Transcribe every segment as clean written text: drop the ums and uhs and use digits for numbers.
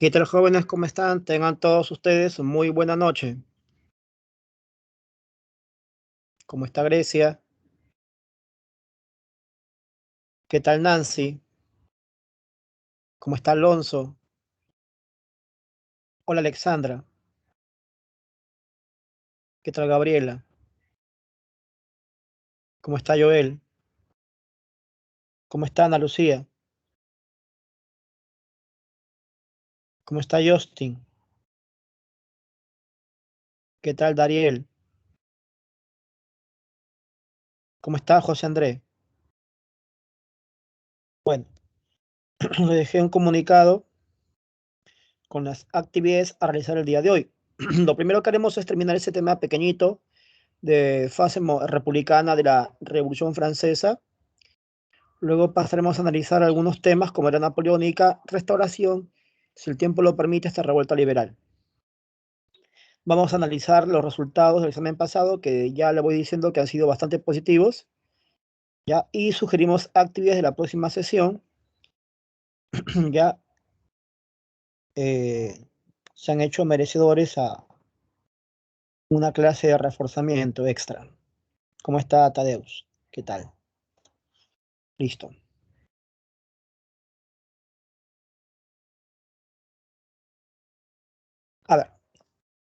¿Qué tal, jóvenes? ¿Cómo están? Tengan todos ustedes muy buena noche. ¿Cómo está Grecia? ¿Qué tal Nancy? ¿Cómo está Alonso? Hola, Alexandra. ¿Qué tal Gabriela? ¿Cómo está Joel? ¿Cómo está Ana Lucía? ¿Cómo está Justin? ¿Qué tal Dariel? ¿Cómo está José Andrés? Bueno, les dejé un comunicado con las actividades a realizar el día de hoy. Lo primero que haremos es terminar ese tema pequeñito de fase republicana de la Revolución Francesa. Luego pasaremos a analizar algunos temas como era napoleónica, restauración, si el tiempo lo permite, esta revuelta liberal. Vamos a analizar los resultados del examen pasado, que ya le voy diciendo que han sido bastante positivos, ¿ya? Y sugerimos actividades de la próxima sesión, ya se han hecho merecedores a una clase de reforzamiento extra. ¿Cómo está Tadeus? ¿Qué tal? Listo. A ver,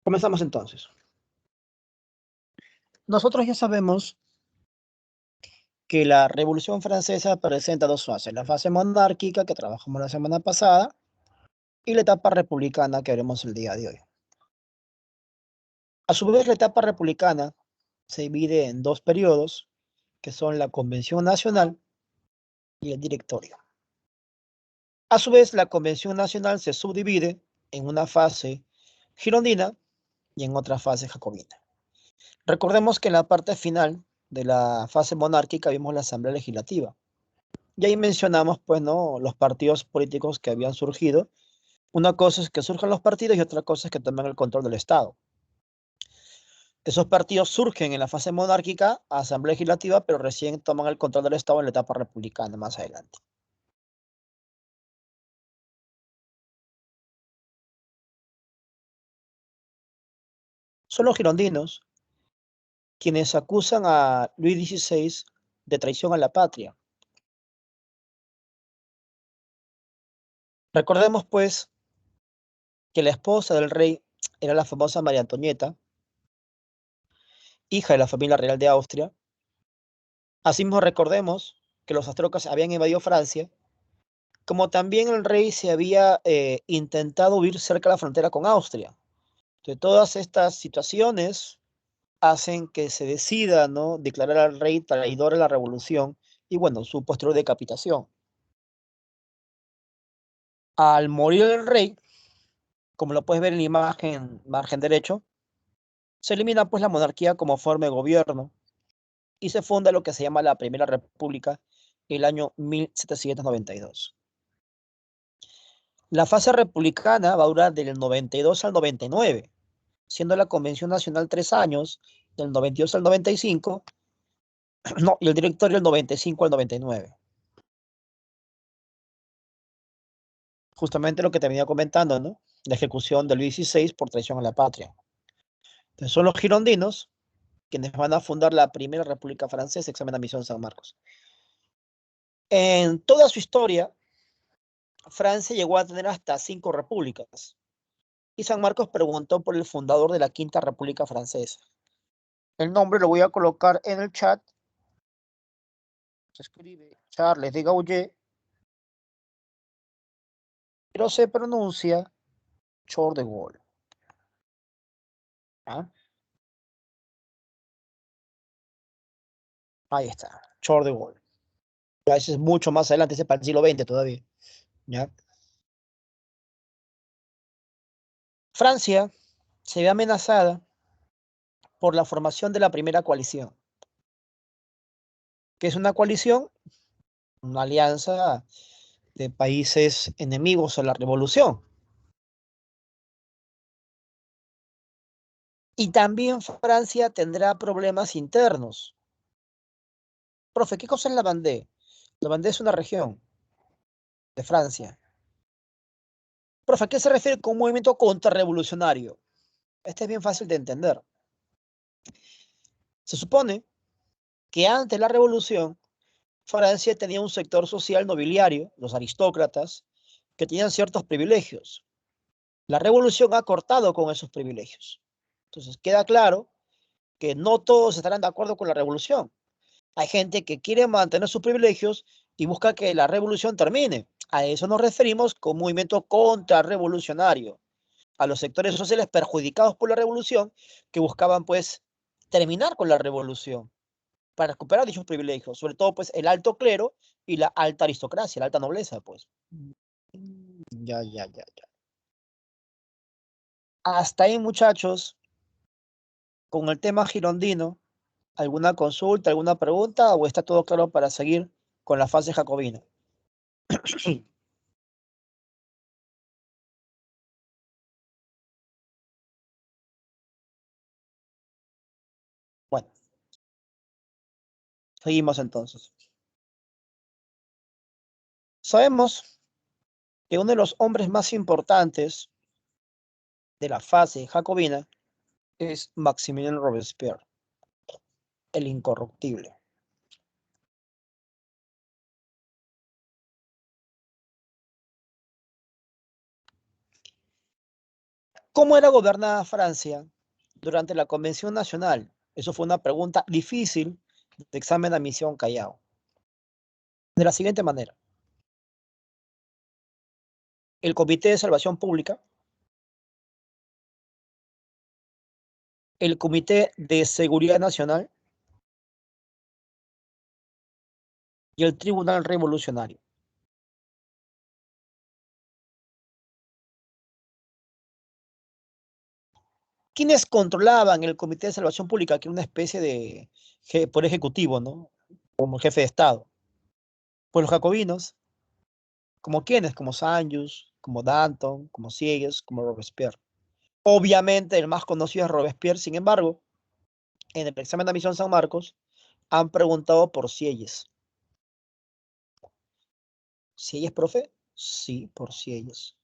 comenzamos entonces. Nosotros ya sabemos que la Revolución Francesa presenta dos fases, la fase monárquica que trabajamos la semana pasada y la etapa republicana que veremos el día de hoy. A su vez, la etapa republicana se divide en dos periodos, que son la Convención Nacional y el Directorio. A su vez, la Convención Nacional se subdivide en una fase girondina y en otra fase jacobina. Recordemos que en la parte final de la fase monárquica vimos la Asamblea Legislativa. Y ahí mencionamos, pues, ¿no?, los partidos políticos que habían surgido. Una cosa es que surjan los partidos y otra cosa es que tomen el control del Estado. Esos partidos surgen en la fase monárquica, asamblea legislativa, pero recién toman el control del Estado en la etapa republicana más adelante. Son los girondinos quienes acusan a Luis XVI de traición a la patria. Recordemos, pues, que la esposa del rey era la famosa María Antonieta, hija de la familia real de Austria. Asimismo, recordemos que los austríacos habían invadido Francia, como también el rey se había intentado huir cerca de la frontera con Austria. De todas estas situaciones hacen que se decida, ¿no?, declarar al rey traidor a la revolución y, bueno, su posterior decapitación. Al morir el rey, como lo puedes ver en la imagen, margen derecho, se elimina pues la monarquía como forma de gobierno y se funda lo que se llama la Primera República el año 1792. La fase republicana va a durar del 92 al 99, siendo la Convención Nacional 3 años, del 92 al 95, no, y el directorio del 95 al 99. Justamente lo que te venía comentando, ¿no? La ejecución de Luis XVI por traición a la patria. Entonces, son los girondinos quienes van a fundar la Primera República Francesa, examen de admisión San Marcos. En toda su historia, Francia llegó a tener hasta 5 repúblicas. Y San Marcos preguntó por el fundador de la Quinta República Francesa. El nombre lo voy a colocar en el chat. Se escribe Charles de Gaulle, pero se pronuncia Charles de Gaulle. ¿Ah? Ahí está, Charles de Gaulle. Ya ese es mucho más adelante, ese es para el siglo XX todavía. ¿Ya? Francia se ve amenazada por la formación de la primera coalición, que es una coalición, una alianza de países enemigos a la revolución. Y también Francia tendrá problemas internos. Profe, ¿qué cosa es la Vendée? La Vendée es una región de Francia. Profe, ¿a qué se refiere con un movimiento contrarrevolucionario? Este es bien fácil de entender. Se supone que antes de la revolución, Francia tenía un sector social nobiliario, los aristócratas, que tenían ciertos privilegios. La revolución ha cortado con esos privilegios. Entonces, queda claro que no todos estarán de acuerdo con la revolución. Hay gente que quiere mantener sus privilegios y busca que la revolución termine. A eso nos referimos con movimiento contrarrevolucionario, a los sectores sociales perjudicados por la revolución que buscaban pues terminar con la revolución para recuperar dichos privilegios, sobre todo pues el alto clero y la alta aristocracia, la alta nobleza pues. Ya. Hasta ahí, muchachos, con el tema girondino. ¿Alguna consulta, alguna pregunta o está todo claro para seguir con la fase jacobina? Bueno, seguimos entonces. Sabemos que uno de los hombres más importantes de la fase jacobina es Maximilien Robespierre, el incorruptible. ¿Cómo era gobernada Francia durante la Convención Nacional? Eso fue una pregunta difícil de examen de admisión Callao. De la siguiente manera: el Comité de Salvación Pública, el Comité de Seguridad Nacional y el Tribunal Revolucionario. ¿Quiénes controlaban el Comité de Salvación Pública, que era una especie de poder ejecutivo, ¿no? Como jefe de Estado? Pues los jacobinos, como quienes, como Sanjus, como Danton, como Sieyes, como Robespierre. Obviamente el más conocido es Robespierre, sin embargo, en el examen de admisión San Marcos han preguntado por Sieyes. ¿Sieyes, profe? Sí, por Sieyes.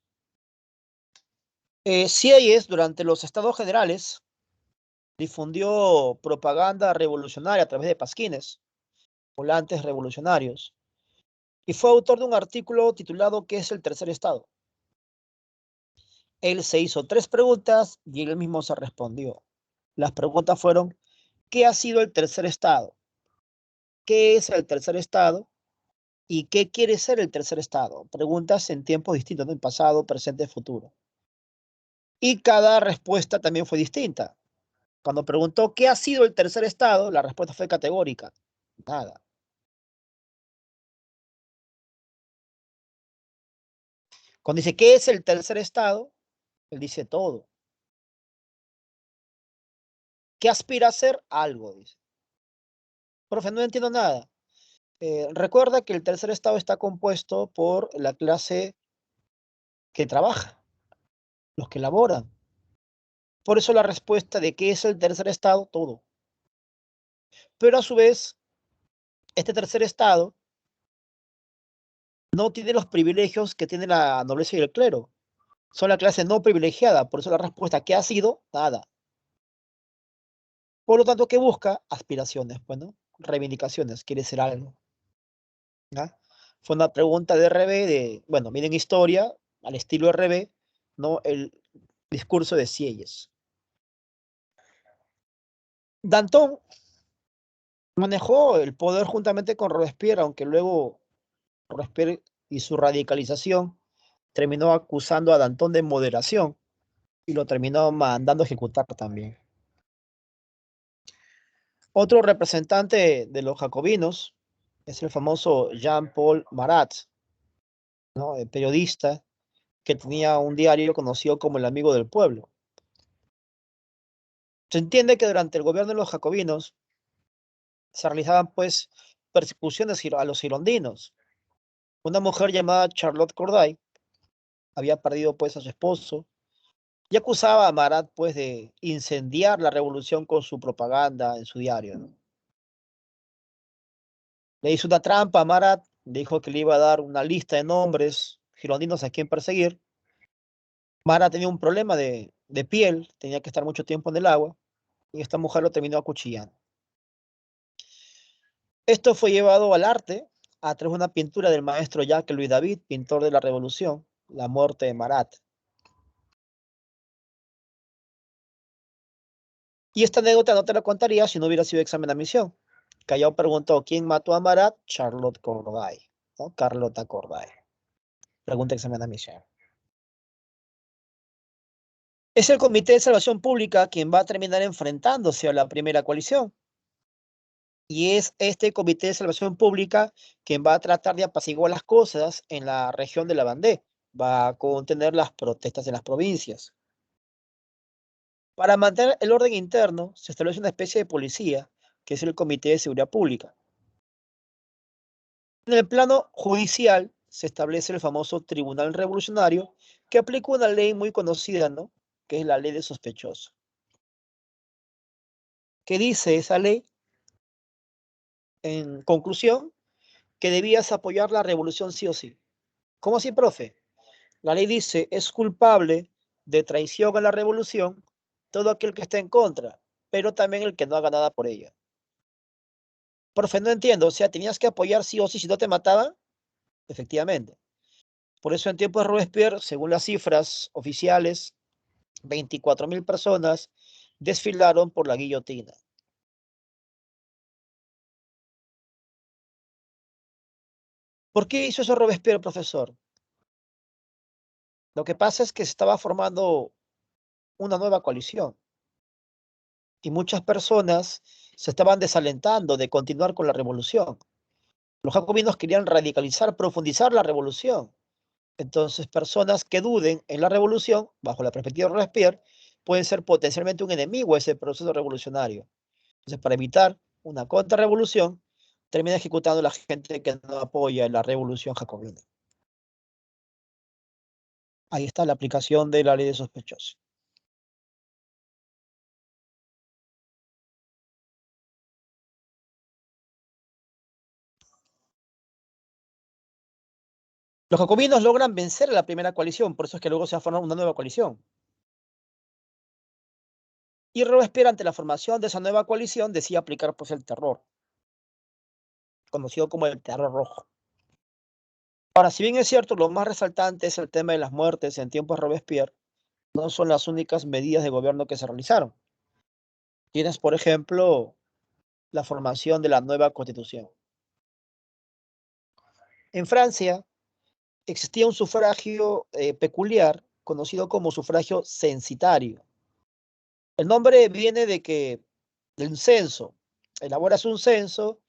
Sieyes, durante los estados generales, difundió propaganda revolucionaria a través de pasquines, volantes revolucionarios, y fue autor de un artículo titulado ¿Qué es el tercer estado? Él se hizo 3 preguntas y él mismo se respondió. Las preguntas fueron: ¿qué ha sido el tercer estado? ¿Qué es el tercer estado? ¿Y qué quiere ser el tercer estado? Preguntas en tiempos distintos, ¿no? En pasado, presente, futuro. Y cada respuesta también fue distinta. Cuando preguntó qué ha sido el tercer estado, la respuesta fue categórica: nada. Cuando dice ¿qué es el tercer estado? Él dice todo. ¿Qué aspira a ser? Algo, dice. Profe, no entiendo nada. Recuerda que el tercer estado está compuesto por la clase que trabaja, los que laboran. Por eso la respuesta de qué es el tercer estado, todo. Pero a su vez, este tercer estado no tiene los privilegios que tiene la nobleza y el clero. Son la clase no privilegiada. Por eso la respuesta que ha sido, nada. Por lo tanto, ¿qué busca? Aspiraciones, bueno, reivindicaciones, quiere ser algo. ¿Ya? Fue una pregunta de RB de, bueno, miren historia, al estilo RB, ¿no? El discurso de Sieyes. Danton manejó el poder juntamente con Robespierre, aunque luego Robespierre y su radicalización terminó acusando a Danton de moderación y lo terminó mandando a ejecutar también. Otro representante de los jacobinos es el famoso Jean-Paul Marat, ¿no? El periodista que tenía un diario conocido como El Amigo del Pueblo. Se entiende que durante el gobierno de los jacobinos se realizaban pues persecuciones a los girondinos. Una mujer llamada Charlotte Corday había perdido pues a su esposo y acusaba a Marat pues de incendiar la revolución con su propaganda en su diario, ¿no? Le hizo una trampa a Marat, le dijo que le iba a dar una lista de nombres girondinos a quien perseguir Marat tenía un problema de piel, tenía que estar mucho tiempo en el agua, y esta mujer lo terminó acuchillando. Esto fue llevado al arte a través de una pintura del maestro Jacques Louis David, pintor de la Revolución, La muerte de Marat. Y esta anécdota no te la contaría si no hubiera sido examen de admisión. Callao preguntó, ¿quién mató a Marat? Charlotte Corday, ¿no? Carlota Corday. Pregunta examen de admisión. Es el Comité de Salvación Pública quien va a terminar enfrentándose a la primera coalición. Y es este Comité de Salvación Pública quien va a tratar de apaciguar las cosas en la región de la Vendée. Va a contener las protestas en las provincias. Para mantener el orden interno, se establece una especie de policía, que es el Comité de Seguridad Pública. En el plano judicial, se establece el famoso Tribunal Revolucionario, que aplica una ley muy conocida, ¿no? Que es la ley de sospechoso. ¿Qué dice esa ley? En conclusión, que debías apoyar la revolución sí o sí. ¿Cómo así, profe? La ley dice, es culpable de traición a la revolución todo aquel que esté en contra, pero también el que no haga nada por ella. Profe, no entiendo, o sea, tenías que apoyar sí o sí si no te mataban. Efectivamente. Por eso en tiempos de Robespierre, según las cifras oficiales, 24.000 personas desfilaron por la guillotina. ¿Por qué hizo eso Robespierre, profesor? Lo que pasa es que se estaba formando una nueva coalición y muchas personas se estaban desalentando de continuar con la revolución. Los jacobinos querían radicalizar, profundizar la revolución. Entonces, personas que duden en la revolución, bajo la perspectiva de Robespierre, pueden ser potencialmente un enemigo a ese proceso revolucionario. Entonces, para evitar una contrarrevolución, termina ejecutando a la gente que no apoya la revolución jacobina. Ahí está la aplicación de la ley de sospechosos. Los jacobinos logran vencer a la primera coalición, por eso es que luego se va a formar una nueva coalición. Y Robespierre, ante la formación de esa nueva coalición, decía aplicar pues el terror, conocido como el terror rojo. Ahora, si bien es cierto, lo más resaltante es el tema de las muertes en tiempos de Robespierre, no son las únicas medidas de gobierno que se realizaron. Tienes, por ejemplo, la formación de la nueva constitución. En Francia existía un sufragio peculiar conocido como sufragio censitario. El nombre viene de un censo. Elaboras un censo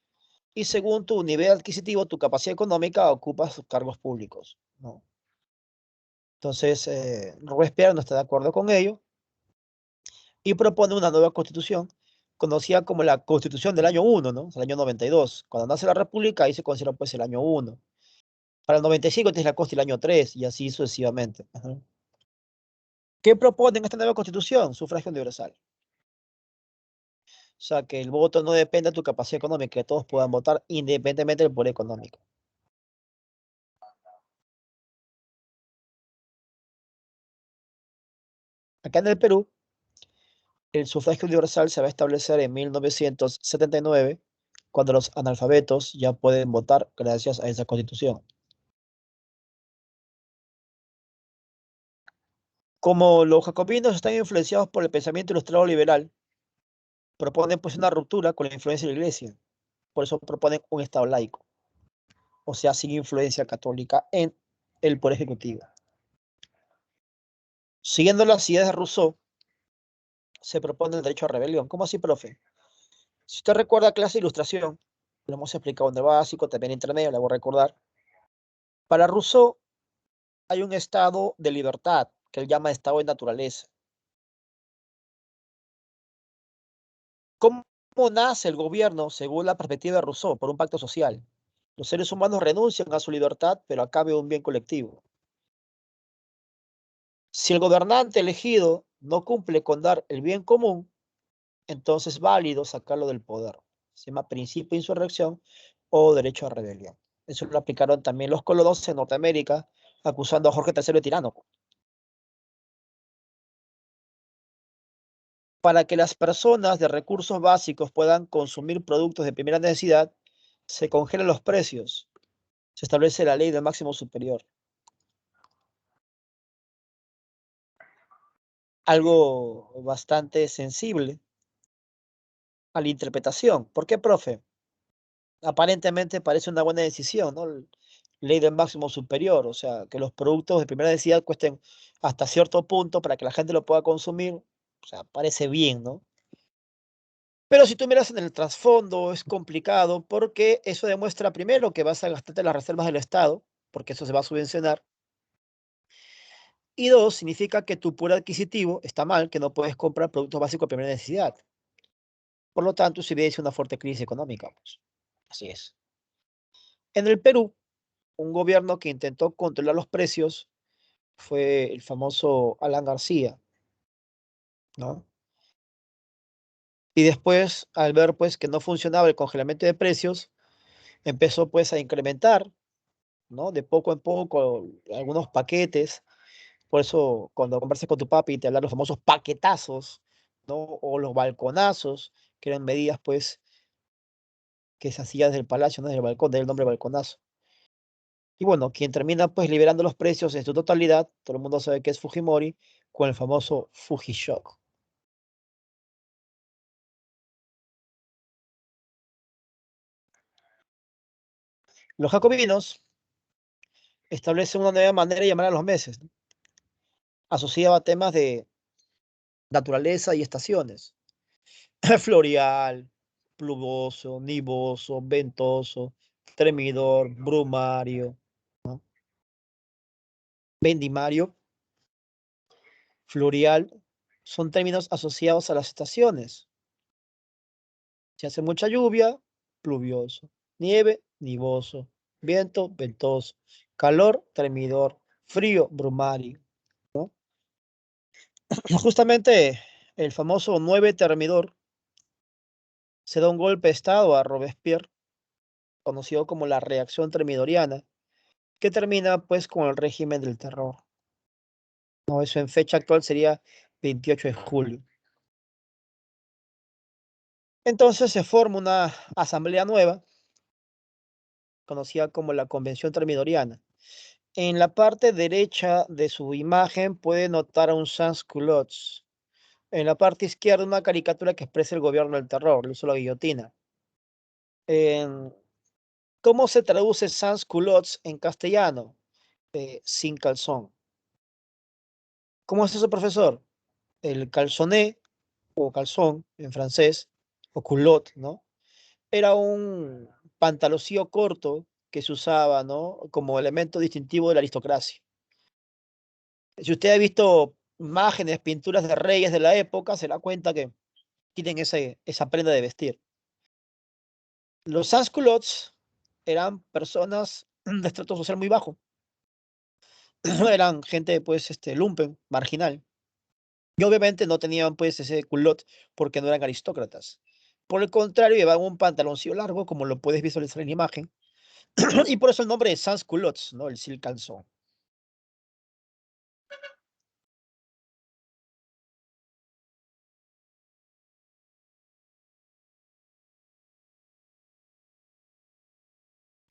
y según tu nivel adquisitivo, tu capacidad económica, ocupas cargos públicos, ¿no? Entonces, Robespierre no está de acuerdo con ello y propone una nueva constitución conocida como la Constitución del año 1, ¿no? O sea, el año 92. Cuando nace la República, ahí se considera pues el año 1. Para el 95 tienes la Constitución del año 3 y así sucesivamente. Ajá. ¿Qué propone en esta nueva Constitución? Sufragio universal. O sea, que el voto no depende de tu capacidad económica, que todos puedan votar independientemente del poder económico. Acá en el Perú, el sufragio universal se va a establecer en 1979, cuando los analfabetos ya pueden votar gracias a esa constitución. Como los jacobinos están influenciados por el pensamiento ilustrado liberal, proponen pues una ruptura con la influencia de la iglesia. Por eso proponen un Estado laico, o sea, sin influencia católica en el poder ejecutivo. Siguiendo las ideas de Rousseau, se propone el derecho a rebelión. ¿Cómo así, profe? Si usted recuerda clase de ilustración, lo hemos explicado en el básico, también en intermedio, le voy a recordar. Para Rousseau hay un estado de libertad que él llama estado de naturaleza. ¿Cómo nace el gobierno según la perspectiva de Rousseau? Por un pacto social. Los seres humanos renuncian a su libertad, pero a cambio de un bien colectivo. Si el gobernante elegido no cumple con dar el bien común, entonces es válido sacarlo del poder. Se llama principio de insurrección o derecho a rebelión. Eso lo aplicaron también los colonos en Norteamérica, acusando a Jorge III de tirano. Para que las personas de recursos básicos puedan consumir productos de primera necesidad, se congelan los precios. Se establece la ley del máximo superior. Algo bastante sensible a la interpretación. ¿Por qué, profe? Aparentemente parece una buena decisión, ¿no? Ley del máximo superior, o sea, que los productos de primera necesidad cuesten hasta cierto punto para que la gente lo pueda consumir, o sea, parece bien, ¿no? Pero si tú miras en el trasfondo, es complicado porque eso demuestra primero que vas a gastarte las reservas del Estado, porque eso se va a subvencionar, y dos, significa que tu poder adquisitivo está mal, que no puedes comprar productos básicos de primera necesidad. Por lo tanto, se evidencia una fuerte crisis económica, pues. Así es. En el Perú, un gobierno que intentó controlar los precios fue el famoso Alan García, ¿no? Y después, al ver pues que no funcionaba el congelamiento de precios, empezó pues a incrementar, ¿no? De poco en poco algunos paquetes. Por eso cuando conversas con tu papi te hablan los famosos paquetazos, ¿no? O los balconazos, que eran medidas pues que se hacían desde el palacio, no desde el balcón, del nombre balconazo. Y bueno, quien termina pues liberando los precios en su totalidad, todo el mundo sabe que es Fujimori, con el famoso Fujishock. Los jacobinos establecen una nueva manera de llamar a los meses, ¿no? Asociada a temas de naturaleza y estaciones. Floreal, pluvoso, nivoso, ventoso, tremidor, brumario, ¿no? Vendimario, floreal, son términos asociados a las estaciones. Si hace mucha lluvia, pluvioso. Nieve, nivoso. Viento, ventoso. Calor, tremidor. Frío, brumario, ¿no? Justamente el famoso 9 termidor se da un golpe de estado a Robespierre, conocido como la reacción termidoriana, que termina pues con el régimen del terror. ¿No? Eso en fecha actual sería 28 de julio. Entonces se forma una asamblea nueva, conocida como la Convención Termidoriana. En la parte derecha de su imagen puede notar a un sans-culottes. En la parte izquierda una caricatura que expresa el gobierno del terror, el uso de la guillotina. En- ¿Cómo se traduce sans-culottes en castellano? Sin calzón. ¿Cómo es eso, profesor? El calzoné o calzón en francés, o culotte, ¿no? Era un pantaloncillo corto que se usaba, ¿no? Como elemento distintivo de la aristocracia. Si usted ha visto imágenes, pinturas de reyes de la época, se da cuenta que tienen esa prenda de vestir. Los sans-culottes eran personas de estrato social muy bajo. Eran gente, pues, lumpen, marginal. Y obviamente no tenían, pues, ese culot porque no eran aristócratas. Por el contrario, llevaban un pantaloncillo largo, como lo puedes visualizar en la imagen, y por eso el nombre de sans-culottes, ¿no? El sin calzón.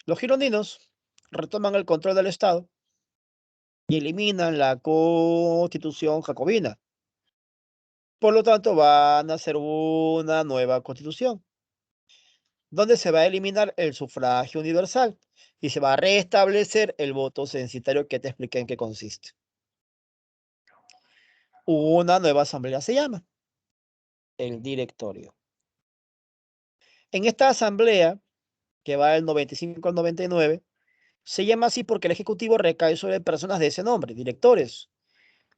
Los girondinos retoman el control del Estado y eliminan la constitución jacobina. Por lo tanto, van a hacer una nueva constitución, donde se va a eliminar el sufragio universal y se va a restablecer el voto censitario que te expliqué en qué consiste. Una nueva asamblea se llama el directorio. En esta asamblea, que va del 95 al 99, se llama así porque el ejecutivo recae sobre personas de ese nombre, directores,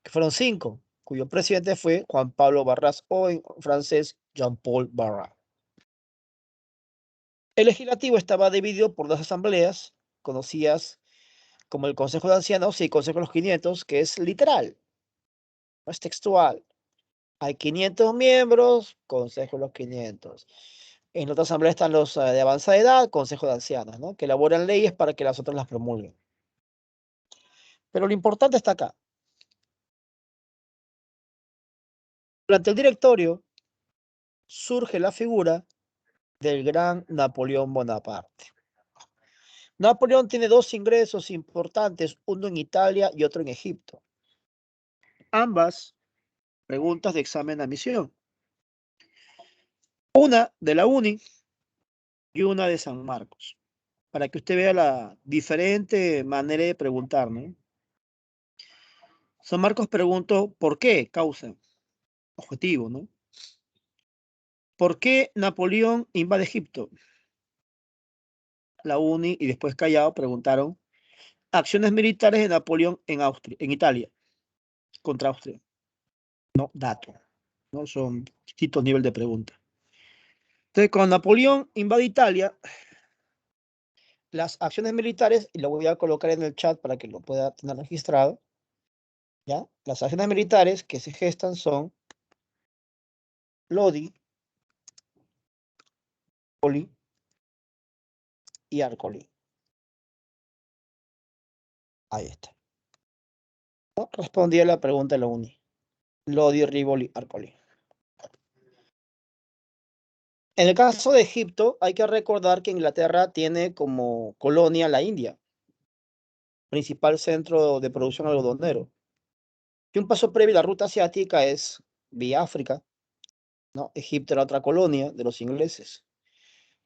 que fueron 5, cuyo presidente fue Juan Pablo Barras o en francés Jean-Paul Barras. El legislativo estaba dividido por dos asambleas conocidas como el Consejo de Ancianos y el Consejo de los 500, que es literal, no es textual. Hay 500 miembros, Consejo de los 500. En otra asamblea están los de avanzada edad, Consejo de Ancianos, ¿no? Que elaboran leyes para que las otras las promulguen. Pero lo importante está acá. Durante el directorio surge la figura del gran Napoleón Bonaparte. Napoleón tiene dos ingresos importantes, uno en Italia y otro en Egipto. Ambas preguntas de examen de admisión. Una de la UNI y una de San Marcos, para que usted vea la diferente manera de preguntar, ¿no? San Marcos preguntó por qué, causa, objetivo, ¿no? ¿Por qué Napoleón invade Egipto? La UNI y después Callao preguntaron acciones militares de Napoleón en Austria, en Italia, contra Austria. No, dato. ¿No? Son distintos niveles de pregunta. Entonces, cuando Napoleón invade Italia, las acciones militares, y lo voy a colocar en el chat para que lo pueda tener registrado, ¿ya? Las acciones militares que se gestan son Lodi, Poli y Arcoli. Ahí está. ¿No? Respondí a la pregunta de la UNI. Lodi, Rivoli, Arcoli. En el caso de Egipto, hay que recordar que Inglaterra tiene como colonia la India, principal centro de producción algodonero. Y un paso previo a la ruta asiática es vía África, ¿no? Egipto era otra colonia de los ingleses.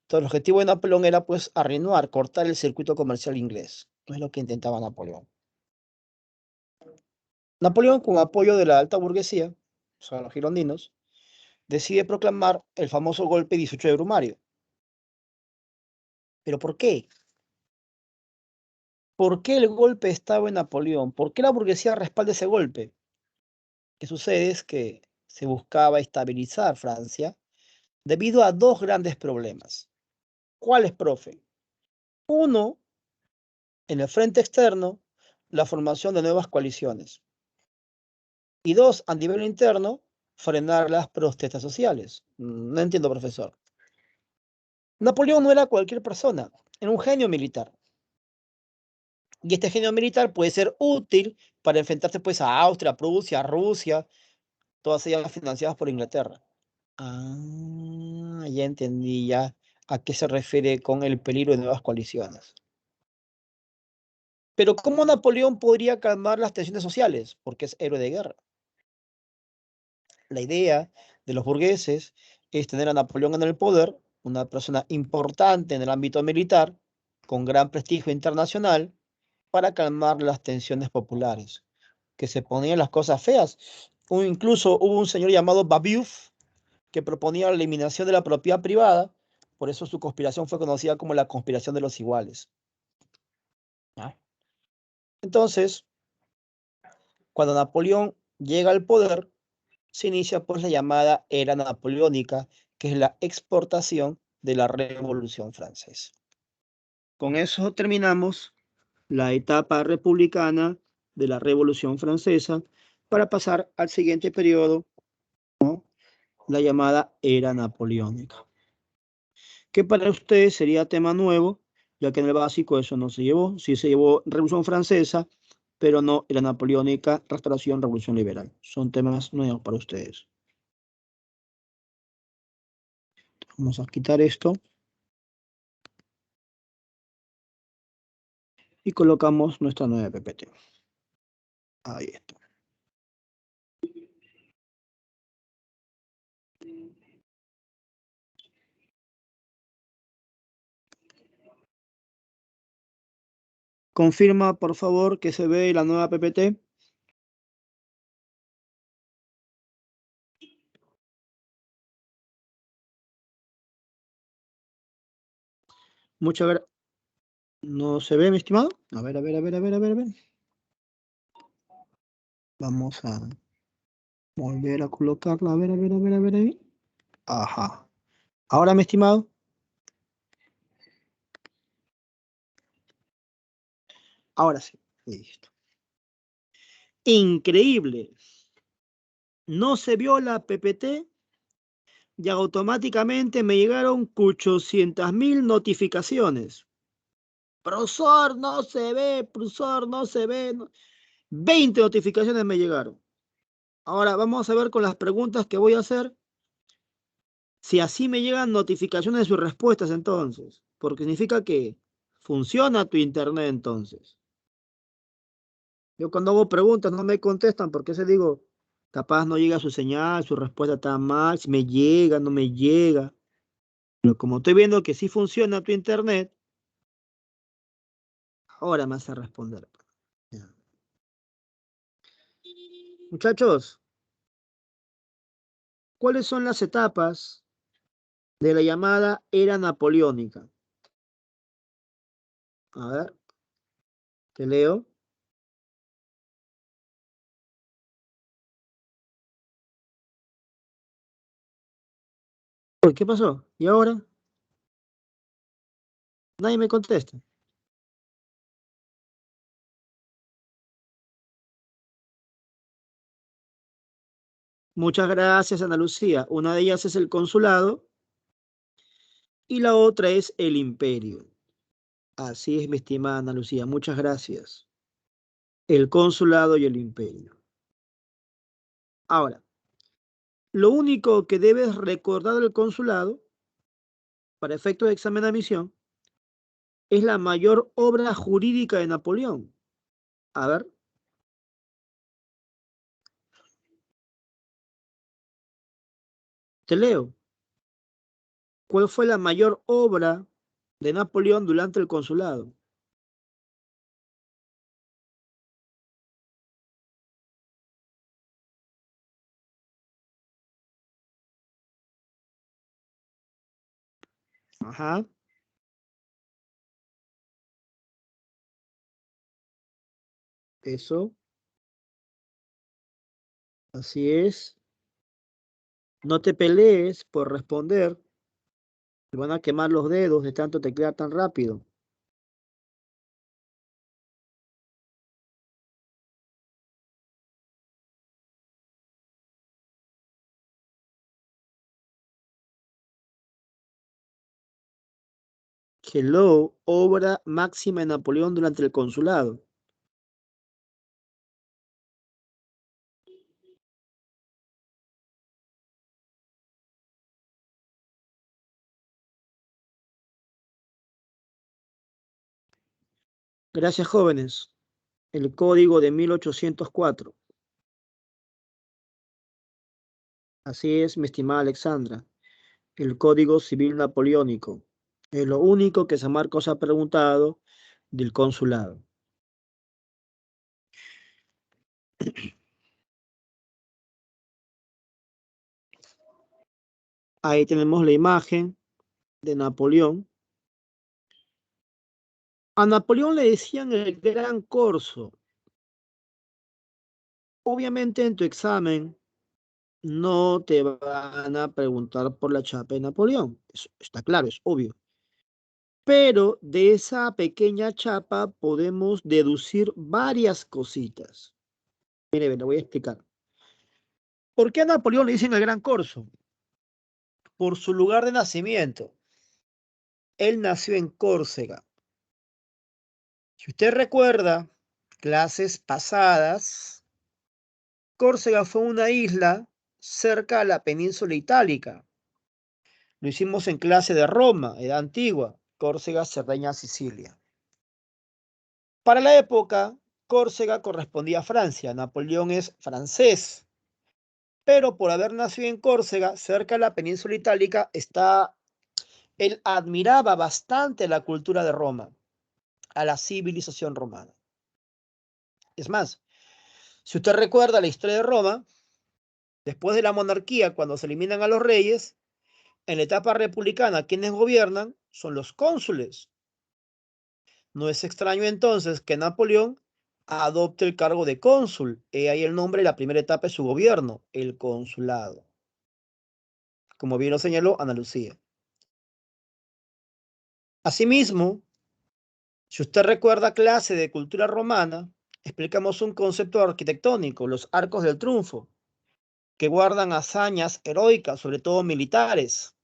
Entonces, el objetivo de Napoleón era, pues, arruinar, cortar el circuito comercial inglés. No es lo que intentaba Napoleón. Napoleón, con apoyo de la alta burguesía, o sea, los girondinos, decide proclamar el famoso golpe 18 de Brumario. ¿Pero por qué? ¿Por qué el golpe estaba en Napoleón? ¿Por qué la burguesía respalda ese golpe? Lo que sucede es que se buscaba estabilizar Francia debido a dos grandes problemas. ¿Cuáles, profe? Uno, en el frente externo, la formación de nuevas coaliciones. Y dos, a nivel interno, frenar las protestas sociales. No entiendo, profesor. Napoleón no era cualquier persona, era un genio militar. Y este genio militar puede ser útil para enfrentarse, pues, a Austria, Prusia, Rusia, todas ellas financiadas por Inglaterra. Ah, ya entendí ya a qué se refiere con el peligro de nuevas coaliciones. Pero ¿cómo Napoleón podría calmar las tensiones sociales? Porque es héroe de guerra. La idea de los burgueses es tener a Napoleón en el poder, una persona importante en el ámbito militar, con gran prestigio internacional, para calmar las tensiones populares, que se ponían las cosas feas. Incluso hubo un señor llamado Babeuf que proponía la eliminación de la propiedad privada, por eso su conspiración fue conocida como la conspiración de los iguales. ¿Ya? Entonces, cuando Napoleón llega al poder, se inicia pues la llamada era napoleónica, que es la exportación de la Revolución Francesa. Con eso terminamos la etapa republicana de la Revolución Francesa para pasar al siguiente periodo, ¿no? La llamada era napoleónica, que para ustedes sería tema nuevo, ya que en el básico eso no se llevó. Sí se llevó Revolución Francesa, pero no era napoleónica, restauración, revolución liberal. Son temas nuevos para ustedes. Vamos a quitar esto y colocamos nuestra nueva PPT. Ahí está. Confirma, por favor, que se ve la nueva PPT. Muchas gracias. ¿No se ve, mi estimado? A ver, a ver, a ver, a ver, a ver, a ver. Vamos a volver a colocarla. A ver, a ver, a ver, a ver ahí. Ajá. Ahora, mi estimado. Ahora sí. Listo. Increíble. No se vio la PPT y automáticamente me llegaron 800.000 notificaciones. Profesor, no se ve, profesor, no se ve. 20 notificaciones me llegaron. Ahora vamos a ver con las preguntas que voy a hacer, si así me llegan notificaciones de sus respuestas entonces, porque significa que funciona tu internet entonces. Yo cuando hago preguntas no me contestan porque se digo, capaz no llega su señal, su respuesta está mal, si me llega, no me llega. Pero como estoy viendo que sí funciona tu internet, ahora me hace responder. Ya. Muchachos, ¿cuáles son las etapas de la llamada era napoleónica? A ver, te leo. Uy, ¿qué pasó? ¿Y ahora? Nadie me contesta. Muchas gracias, Ana Lucía. Una de ellas es el consulado y la otra es el imperio. Así es, mi estimada Ana Lucía. Muchas gracias. El consulado y el imperio. Ahora, lo único que debes recordar del consulado, para efectos de examen de admisión, es la mayor obra jurídica de Napoleón. A ver, te leo. ¿Cuál fue la mayor obra de Napoleón durante el consulado? Ajá, eso, así es. No te pelees por responder. Te van a quemar los dedos de tanto teclear tan rápido. Hello, obra máxima de Napoleón durante el consulado. Gracias, jóvenes. El código de 1804. Así es, mi estimada Alexandra. El Código Civil Napoleónico. Es lo único que San Marcos ha preguntado del consulado. Ahí tenemos la imagen de Napoleón. A Napoleón le decían el Gran Corso. Obviamente en tu examen no te van a preguntar por la chapa de Napoleón. Eso está claro, es obvio. Pero de esa pequeña chapa podemos deducir varias cositas. Mire, le voy a explicar. ¿Por qué a Napoleón le dicen el Gran Corso? Por su lugar de nacimiento. Él nació en Córcega. Si usted recuerda clases pasadas, Córcega fue una isla cerca a la península itálica. Lo hicimos en clase de Roma, Edad Antigua, Córcega, Cerdeña, Sicilia. Para la época, Córcega correspondía a Francia. Napoleón es francés. Pero por haber nacido en Córcega, cerca de la península itálica, él admiraba bastante la cultura de Roma, a la civilización romana. Es más, si usted recuerda la historia de Roma, después de la monarquía, cuando se eliminan a los reyes, en la etapa republicana, quienes gobiernan son los cónsules. No es extraño entonces que Napoleón adopte el cargo de cónsul. He ahí el nombre de la primera etapa de su gobierno, el consulado. Como bien lo señaló Ana Lucía. Asimismo, si usted recuerda clase de cultura romana, explicamos un concepto arquitectónico, los arcos del triunfo, que guardan hazañas heroicas, sobre todo militares.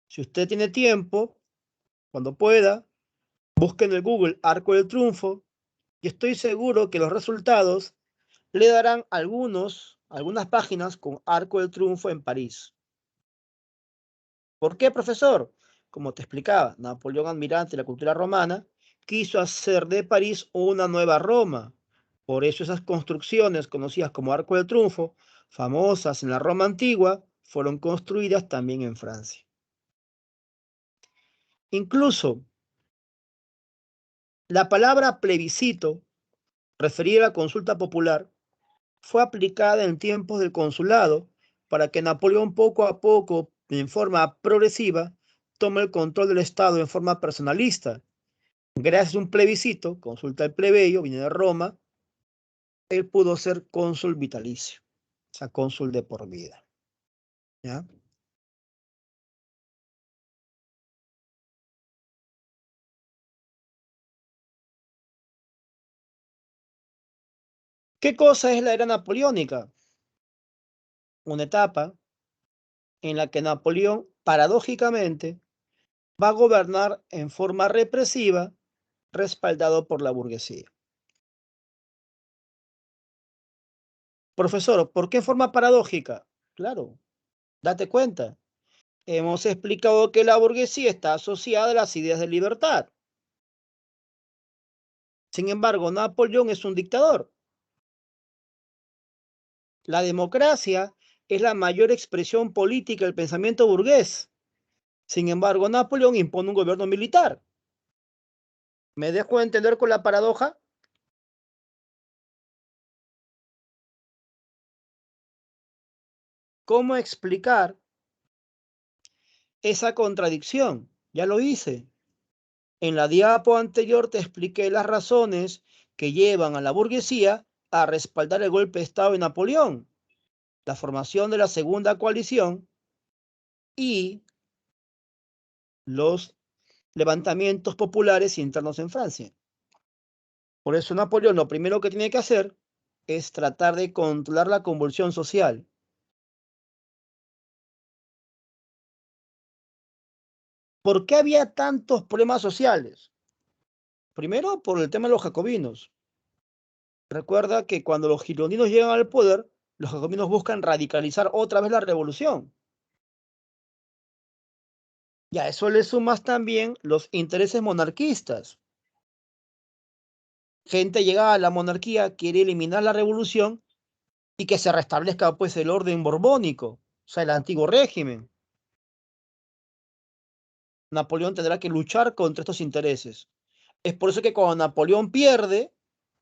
Si usted tiene tiempo, cuando pueda, busque en el Google Arco del Triunfo y estoy seguro que los resultados le darán algunas páginas con Arco del Triunfo en París. ¿Por qué, profesor? Como te explicaba, Napoleón, admirante de la cultura romana, quiso hacer de París una nueva Roma. Por eso esas construcciones conocidas como Arco del Triunfo, famosas en la Roma antigua, fueron construidas también en Francia. Incluso la palabra plebiscito, referida a la consulta popular, fue aplicada en tiempos del consulado para que Napoleón poco a poco, en forma progresiva, tome el control del Estado en forma personalista. Gracias a un plebiscito, consulta del plebeyo, viene de Roma, él pudo ser cónsul vitalicio, o sea, cónsul de por vida. ¿Ya? ¿Qué cosa es la era napoleónica? Una etapa en la que Napoleón, paradójicamente, va a gobernar en forma represiva, respaldado por la burguesía. Profesor, ¿por qué forma paradójica? Claro, date cuenta. Hemos explicado que la burguesía está asociada a las ideas de libertad. Sin embargo, Napoleón es un dictador. La democracia es la mayor expresión política del pensamiento burgués. Sin embargo, Napoleón impone un gobierno militar. ¿Me dejo entender con la paradoja? ¿Cómo explicar esa contradicción? Ya lo hice. En la diapo anterior te expliqué las razones que llevan a la burguesía a respaldar el golpe de Estado de Napoleón, la formación de la segunda coalición y los levantamientos populares internos en Francia. Por eso Napoleón lo primero que tiene que hacer es tratar de controlar la convulsión social. ¿Por qué había tantos problemas sociales? Primero, por el tema de los jacobinos. Recuerda que cuando los girondins llegan al poder, los jacobinos buscan radicalizar otra vez la revolución. Y a eso le sumas también los intereses monarquistas. Gente llegada a la monarquía quiere eliminar la revolución y que se restablezca pues el orden borbónico, o sea, el antiguo régimen. Napoleón tendrá que luchar contra estos intereses. Es por eso que cuando Napoleón pierde,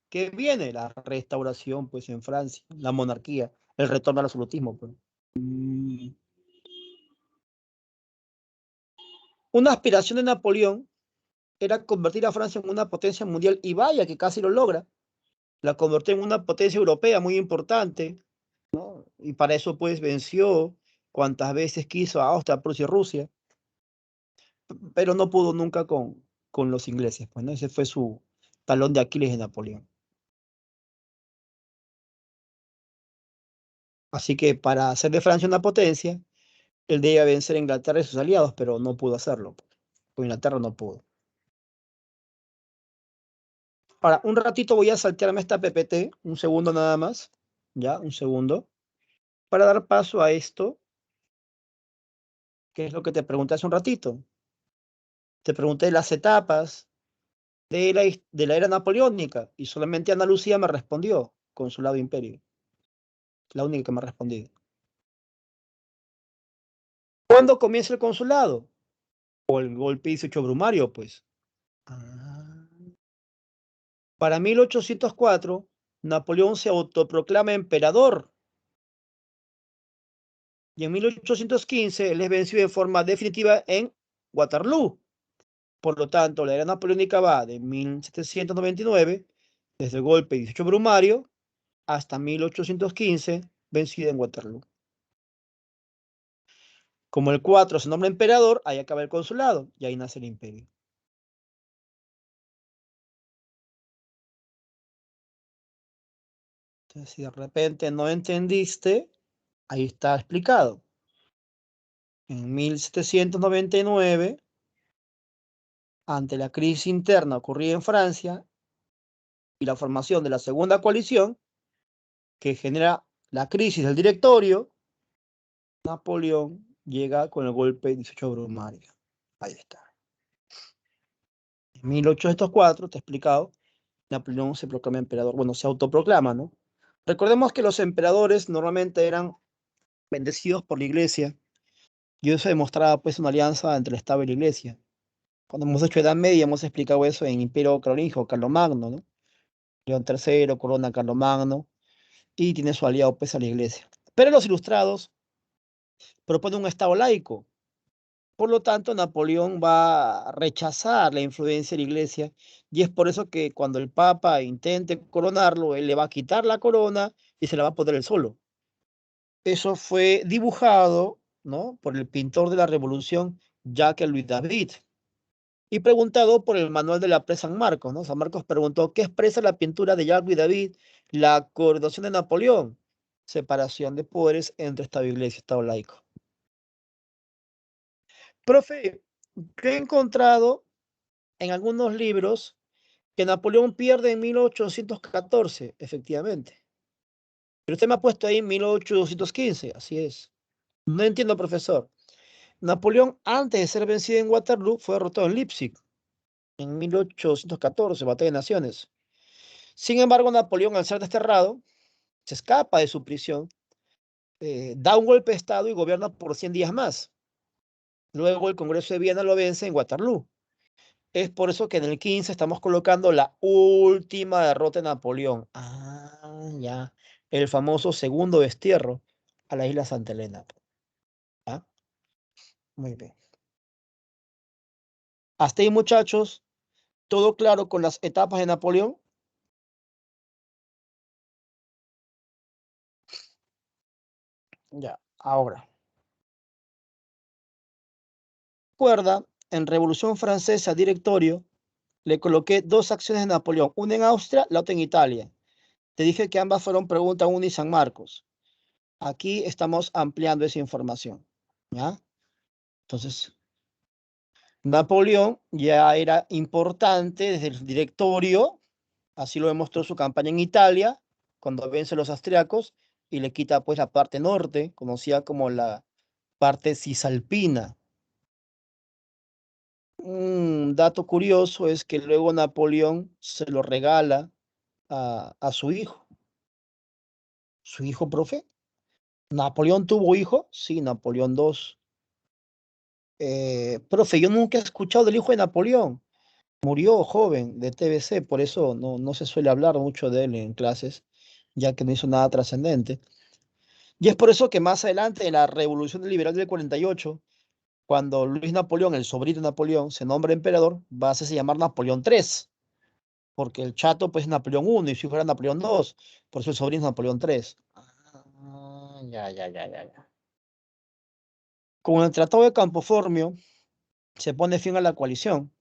¿qué viene? La restauración pues en Francia, la monarquía, el retorno al absolutismo. Pues. Una aspiración de Napoleón era convertir a Francia en una potencia mundial y vaya que casi lo logra. La convirtió en una potencia europea muy importante, ¿no? Y para eso pues venció cuantas veces quiso a Austria, Prusia y Rusia, pero no pudo nunca con los ingleses, pues, ¿no? Ese fue su talón de Aquiles de Napoleón. Así que para hacer de Francia una potencia, él debía vencer a Inglaterra y sus aliados, pero no pudo hacerlo. Con Inglaterra no pudo. Ahora, un ratito voy a saltearme esta PPT, un segundo nada más, ya, un segundo, para dar paso a esto, que es lo que te pregunté hace un ratito. Te pregunté las etapas de la era napoleónica y solamente Ana Lucía me respondió, Consulado Imperio, la única que me ha respondido. ¿Cuándo comienza el consulado? O el golpe 18 Brumario, pues. Ah. Para 1804, Napoleón se autoproclama emperador y en 1815 él es vencido de forma definitiva en Waterloo. Por lo tanto, la era napoleónica va de 1799, desde el golpe 18 Brumario, hasta 1815, vencida en Waterloo. Como el 4 se nombra emperador, ahí acaba el consulado y ahí nace el imperio. Entonces, si de repente no entendiste, ahí está explicado. En 1799, ante la crisis interna ocurrida en Francia y la formación de la segunda coalición, que genera la crisis del directorio, Napoleón llega con el golpe 18 de Brumario. Ahí está. En 1804, te he explicado, Napoleón se proclama emperador. Bueno, se autoproclama, ¿no? Recordemos que los emperadores normalmente eran bendecidos por la iglesia y eso demostraba pues una alianza entre el Estado y la iglesia. Cuando hemos hecho Edad Media hemos explicado eso en Imperio Carolingio, Carlomagno, ¿no? León III corona a Carlomagno y tiene su aliado pues a la iglesia. Pero los ilustrados proponen un Estado laico. Por lo tanto, Napoleón va a rechazar la influencia de la iglesia y es por eso que cuando el Papa intente coronarlo, él le va a quitar la corona y se la va a poner él solo. Eso fue dibujado, ¿no?, por el pintor de la Revolución, Jacques-Louis David, y preguntado por el manual de la Presa San Marcos, ¿no? San Marcos preguntó, ¿qué expresa la pintura de Jacques-Louis David? La coronación de Napoleón. Separación de poderes entre Estado y Iglesia, Estado laico. Profe, yo he encontrado en algunos libros que Napoleón pierde en 1814, efectivamente. Pero usted me ha puesto ahí 1815, así es. No entiendo, profesor. Napoleón, antes de ser vencido en Waterloo, fue derrotado en Leipzig en 1814, Batalla de Naciones. Sin embargo, Napoleón, al ser desterrado, se escapa de su prisión, da un golpe de Estado y gobierna por 100 días más. Luego el Congreso de Viena lo vence en Waterloo. Es por eso que en el 15 estamos colocando la última derrota de Napoleón. Ah, ya. El famoso segundo destierro a la isla Santa Elena. ¿Ah? Muy bien. Hasta ahí, muchachos. ¿Todo claro con las etapas de Napoleón? Ya, ahora. Recuerda, en Revolución Francesa, directorio, le coloqué dos acciones de Napoleón, una en Austria, la otra en Italia. Te dije que ambas fueron pregunta 1 y San Marcos. Aquí estamos ampliando esa información. ¿Ya? Entonces, Napoleón ya era importante desde el directorio, así lo demostró su campaña en Italia, cuando vence a los austriacos y le quita pues la parte norte, conocida como la parte cisalpina. Un dato curioso es que luego Napoleón se lo regala a su hijo. ¿Su hijo, profe? ¿Napoleón tuvo hijo? Sí, Napoleón II. Profe, yo nunca he escuchado del hijo de Napoleón. Murió joven de TBC, por eso no se suele hablar mucho de él en clases, ya que no hizo nada trascendente. Y es por eso que más adelante, en la Revolución Liberal del 48, cuando Luis Napoleón, el sobrino de Napoleón, se nombra emperador, va a hacerse llamar Napoleón III, porque el chato pues es Napoleón I y su hijo era Napoleón II, por eso el sobrino es Napoleón III. Ya. Con el Tratado de Campoformio se pone fin a la coalición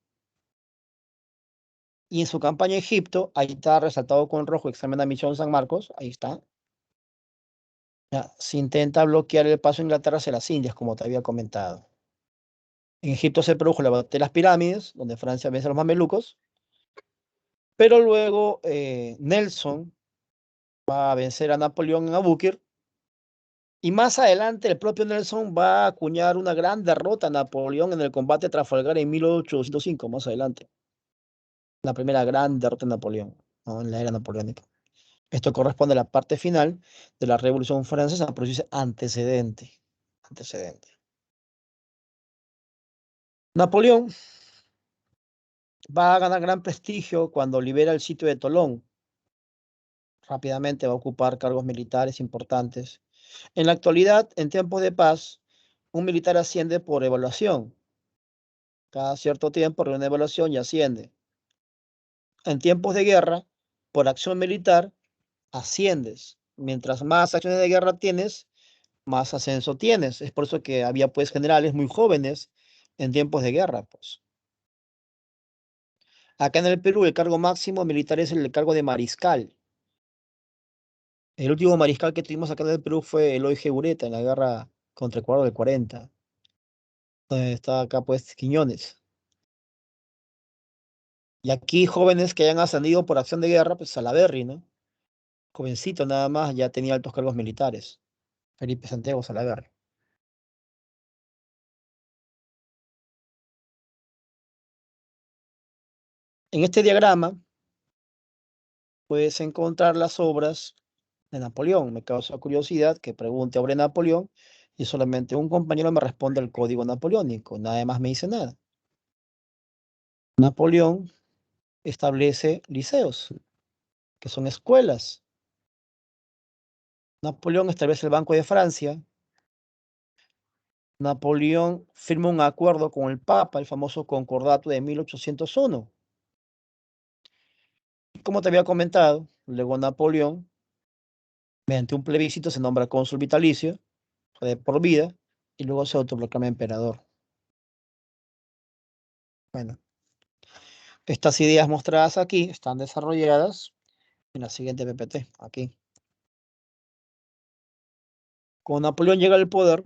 y en su campaña a Egipto, ahí está resaltado con rojo, examen de admisión San Marcos, ahí está. Ya, se intenta bloquear el paso a Inglaterra hacia las Indias, como te había comentado. En Egipto se produjo la batalla de las pirámides, donde Francia vence a los mamelucos, pero luego Nelson va a vencer a Napoleón en Abukir, y más adelante el propio Nelson va a acuñar una gran derrota a Napoleón en el combate de Trafalgar en 1805, más adelante. La primera gran derrota de Napoleón, ¿no?, en la era napoleónica. Esto corresponde a la parte final de la Revolución Francesa, por eso dice antecedente. Antecedente. Napoleón va a ganar gran prestigio cuando libera el sitio de Tolón. Rápidamente va a ocupar cargos militares importantes. En la actualidad, en tiempos de paz, un militar asciende por evaluación. Cada cierto tiempo reúne evaluación y asciende. En tiempos de guerra, por acción militar, asciendes. Mientras más acciones de guerra tienes, más ascenso tienes. Es por eso que había pues generales muy jóvenes en tiempos de guerra, pues. Acá en el Perú el cargo máximo militar es el cargo de mariscal. El último mariscal que tuvimos acá en el Perú fue Eloy G. Ureta en la guerra contra Ecuador del 40. Está acá pues Quiñones. Y aquí jóvenes que hayan ascendido por acción de guerra, pues Salaverry, ¿no? Jovencito nada más, ya tenía altos cargos militares. Felipe Santiago Salaverry. En este diagrama puedes encontrar las obras de Napoleón. Me causa curiosidad que pregunte sobre Napoleón y solamente un compañero me responde el código napoleónico. Nadie más me dice nada. Napoleón establece liceos, que son escuelas. Napoleón establece el Banco de Francia. Napoleón firma un acuerdo con el Papa, el famoso Concordato de 1801. Como te había comentado, luego Napoleón, mediante un plebiscito, se nombra cónsul vitalicio, de por vida, y luego se autoproclama emperador. Bueno, estas ideas mostradas aquí están desarrolladas en la siguiente PPT, aquí. Cuando Napoleón llega al poder,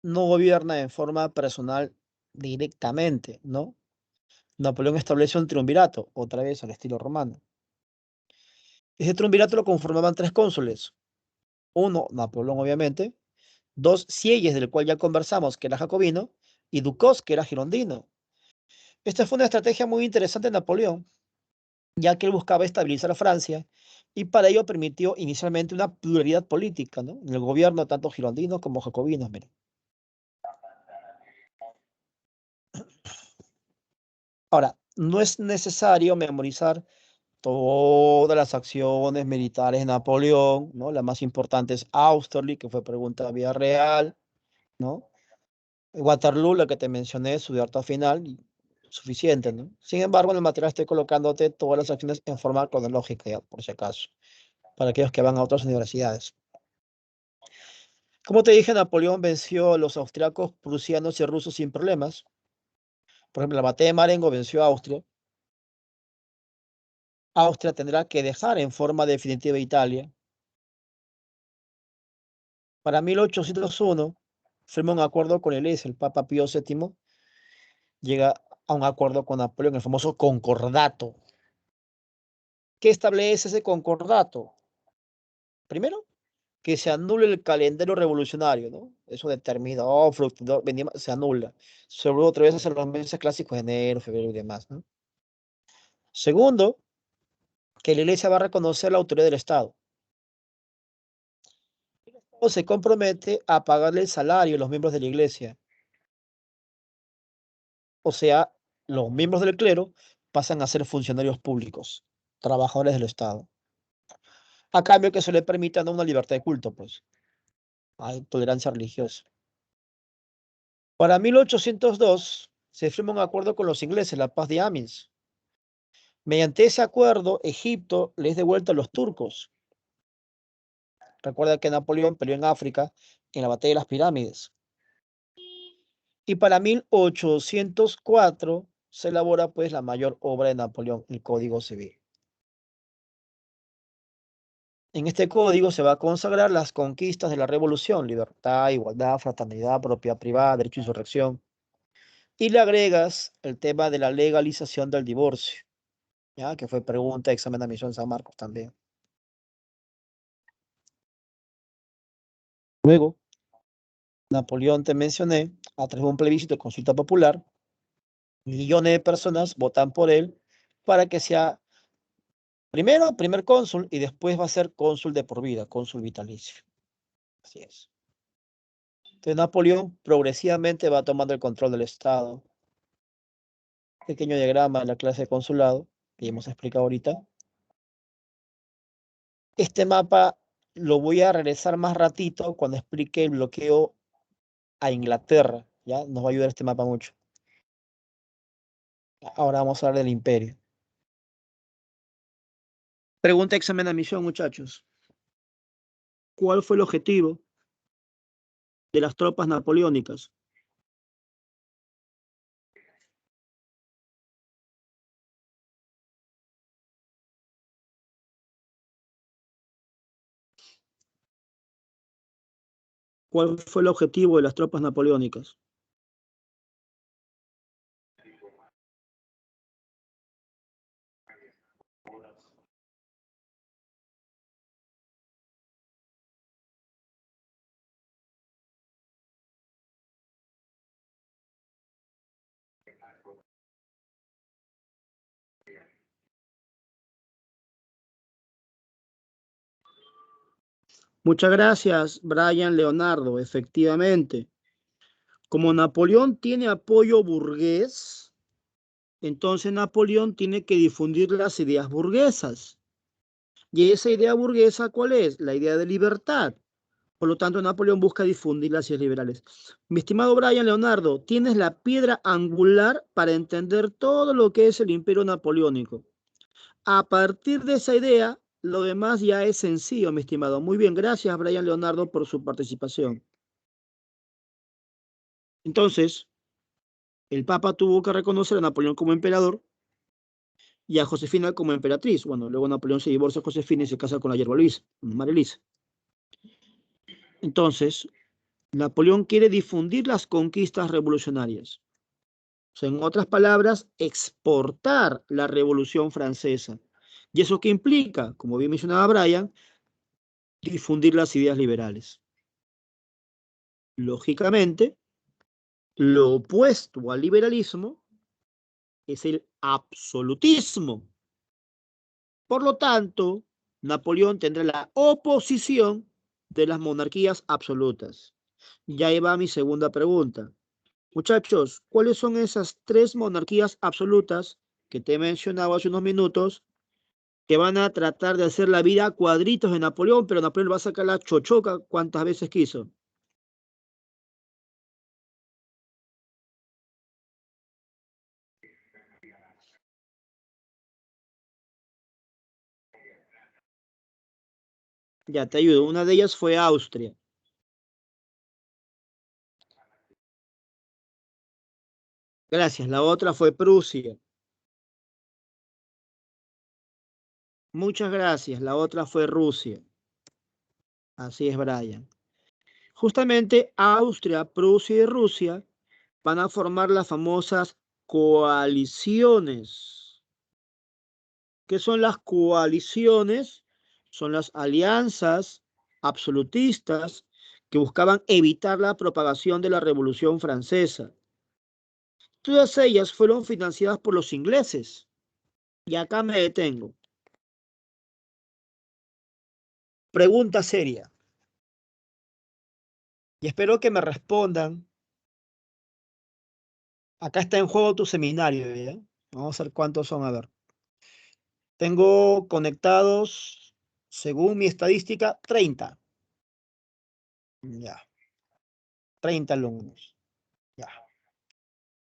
no gobierna en forma personal directamente, ¿no? Napoleón establece un triunvirato, otra vez al estilo romano. Ese triunvirato lo conformaban tres cónsules. Uno, Napoleón, obviamente. Dos, Sieyes, del cual ya conversamos, que era jacobino. Y Ducos, que era girondino. Esta fue una estrategia muy interesante de Napoleón, ya que él buscaba estabilizar a Francia y para ello permitió inicialmente una pluralidad política, ¿no? En el gobierno, tanto girondinos como jacobinos. Mira. Ahora, no es necesario memorizar todas las acciones militares de Napoleón, ¿no? La más importante es Austerlitz, que fue pregunta de vía real, ¿no? Waterloo, la que te mencioné, su derrota final, y suficiente, ¿no? Sin embargo, en el material estoy colocándote todas las acciones en forma cronológica, ya, por si acaso, para aquellos que van a otras universidades. Como te dije, Napoleón venció a los austriacos, prusianos y rusos sin problemas. Por ejemplo, la batalla de Marengo venció a Austria. Austria tendrá que dejar en forma definitiva Italia. Para 1801, firma un acuerdo con la Iglesia. El Papa Pío VII llega a un acuerdo con Napoleón, el famoso concordato. ¿Qué establece ese concordato? Primero, que se anule el calendario revolucionario, ¿no? Eso determina, se anula. Se vuelve otra vez a los meses clásicos de enero, febrero y demás, ¿no? Segundo, que la Iglesia va a reconocer la autoridad del Estado. El Estado se compromete a pagarle el salario a los miembros de la Iglesia. O sea, los miembros del clero pasan a ser funcionarios públicos, trabajadores del Estado. A cambio que se le permita una libertad de culto, pues. Hay tolerancia religiosa. Para 1802 se firma un acuerdo con los ingleses, la paz de Amiens. Mediante ese acuerdo, Egipto les devuelve a los turcos. Recuerda que Napoleón peleó en África en la batalla de las pirámides. Y para 1804 se elabora pues la mayor obra de Napoleón, el Código Civil. En este código se va a consagrar las conquistas de la revolución: libertad, igualdad, fraternidad, propiedad privada, derecho a insurrección. Y le agregas el tema de la legalización del divorcio, ¿ya? Que fue pregunta de examen de admisión en San Marcos también. Luego, Napoleón, te mencioné, a través de un plebiscito de consulta popular, millones de personas votan por él para que sea primero primer cónsul y después va a ser cónsul de por vida, cónsul vitalicio. Así es. Entonces Napoleón progresivamente va tomando el control del Estado. Pequeño diagrama de la clase de consulado que ya hemos explicado ahorita. Este mapa lo voy a regresar más ratito cuando explique el bloqueo a Inglaterra. ¿Ya? Nos va a ayudar este mapa mucho. Ahora vamos a hablar del imperio. Pregunta examen de admisión, muchachos. ¿Cuál fue el objetivo de las tropas napoleónicas? ¿Cuál fue el objetivo de las tropas napoleónicas? Muchas gracias, Brian Leonardo. Efectivamente, como Napoleón tiene apoyo burgués, entonces Napoleón tiene que difundir las ideas burguesas. ¿Y esa idea burguesa cuál es? La idea de libertad. Por lo tanto, Napoleón busca difundir las ideas liberales. Mi estimado Brian Leonardo, tienes la piedra angular para entender todo lo que es el imperio napoleónico. A partir de esa idea, lo demás ya es sencillo, mi estimado. Muy bien, gracias, Brian Leonardo, por su participación. Entonces, el Papa tuvo que reconocer a Napoleón como emperador y a Josefina como emperatriz. Bueno, luego Napoleón se divorcia de Josefina y se casa con la yerba Luisa, María Luisa. Entonces, Napoleón quiere difundir las conquistas revolucionarias. O sea, en otras palabras, exportar la Revolución Francesa. ¿Y eso qué implica? Como bien mencionaba Brian, difundir las ideas liberales. Lógicamente, lo opuesto al liberalismo es el absolutismo. Por lo tanto, Napoleón tendrá la oposición de las monarquías absolutas. Ya ahí va mi segunda pregunta. Muchachos, ¿cuáles son esas tres monarquías absolutas que te he mencionado hace unos minutos que van a tratar de hacer la vida a cuadritos de Napoleón, pero Napoleón va a sacar la chochoca cuantas veces quiso? Ya te ayudo. Una de ellas fue Austria. Gracias. La otra fue Prusia. Muchas gracias. La otra fue Rusia. Así es, Brian. Justamente Austria, Prusia y Rusia van a formar las famosas coaliciones. ¿Qué son las coaliciones? Son las alianzas absolutistas que buscaban evitar la propagación de la Revolución Francesa. Todas ellas fueron financiadas por los ingleses. Y acá me detengo. Pregunta seria. Y espero que me respondan. Acá está en juego tu seminario, ¿ya? Vamos a ver cuántos son, a ver. Tengo conectados, según mi estadística, 30. Ya, 30 alumnos. Ya.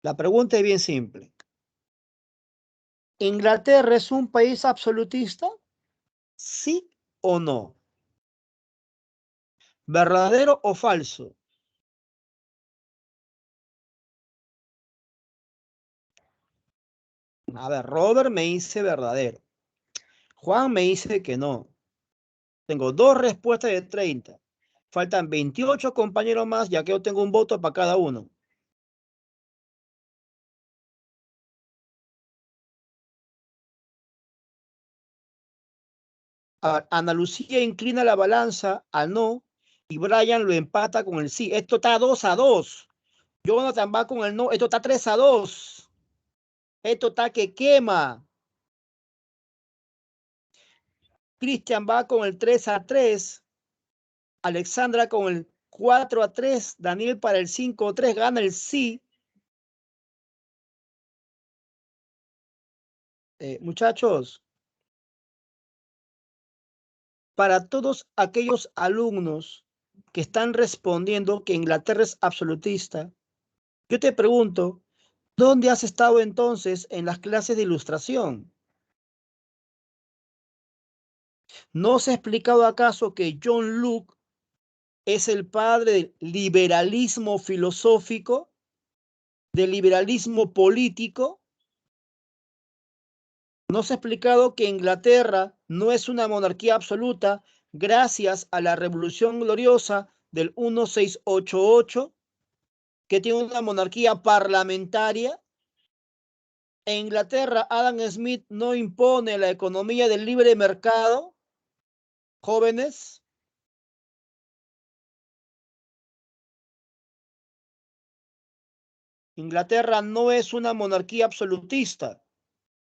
La pregunta es bien simple. ¿Inglaterra es un país absolutista? ¿Sí o no? ¿Verdadero o falso? A ver, Robert me dice verdadero. Juan me dice que no. Tengo dos respuestas de 30. Faltan 28 compañeros más, ya que yo tengo un voto para cada uno. A ver, Ana Lucía inclina la balanza al no y Brian lo empata con el sí. Esto está 2-2. Jonathan va con el no. Esto está 3-2. Esto está que quema. Cristian va con el 3-3. Alexandra con el 4-3. Daniel para el 5-3. Gana el sí. Muchachos, para todos aquellos alumnos que están respondiendo que Inglaterra es absolutista, yo te pregunto, ¿dónde has estado entonces en las clases de ilustración? ¿No se ha explicado acaso que John Locke es el padre del liberalismo filosófico, del liberalismo político? ¿No se ha explicado que Inglaterra no es una monarquía absoluta gracias a la Revolución Gloriosa del 1688, que tiene una monarquía parlamentaria? En Inglaterra, Adam Smith no impone la economía del libre mercado. Jóvenes, Inglaterra no es una monarquía absolutista.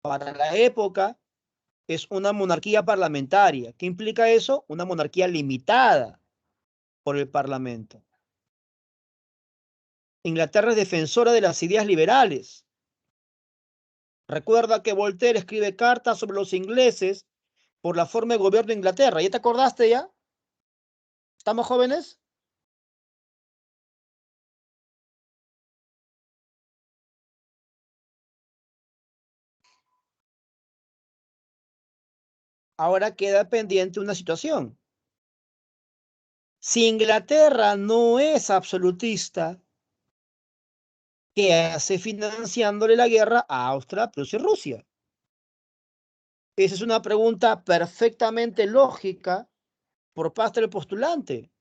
Para la época, es una monarquía parlamentaria. ¿Qué implica eso? Una monarquía limitada por el Parlamento. Inglaterra es defensora de las ideas liberales. Recuerda que Voltaire escribe cartas sobre los ingleses por la forma de gobierno de Inglaterra. ¿Ya te acordaste ya? ¿Estamos jóvenes? Ahora queda pendiente una situación. Si Inglaterra no es absolutista, ¿qué hace financiándole la guerra a Austria, Prusia y Rusia? Esa es una pregunta perfectamente lógica por parte del postulante.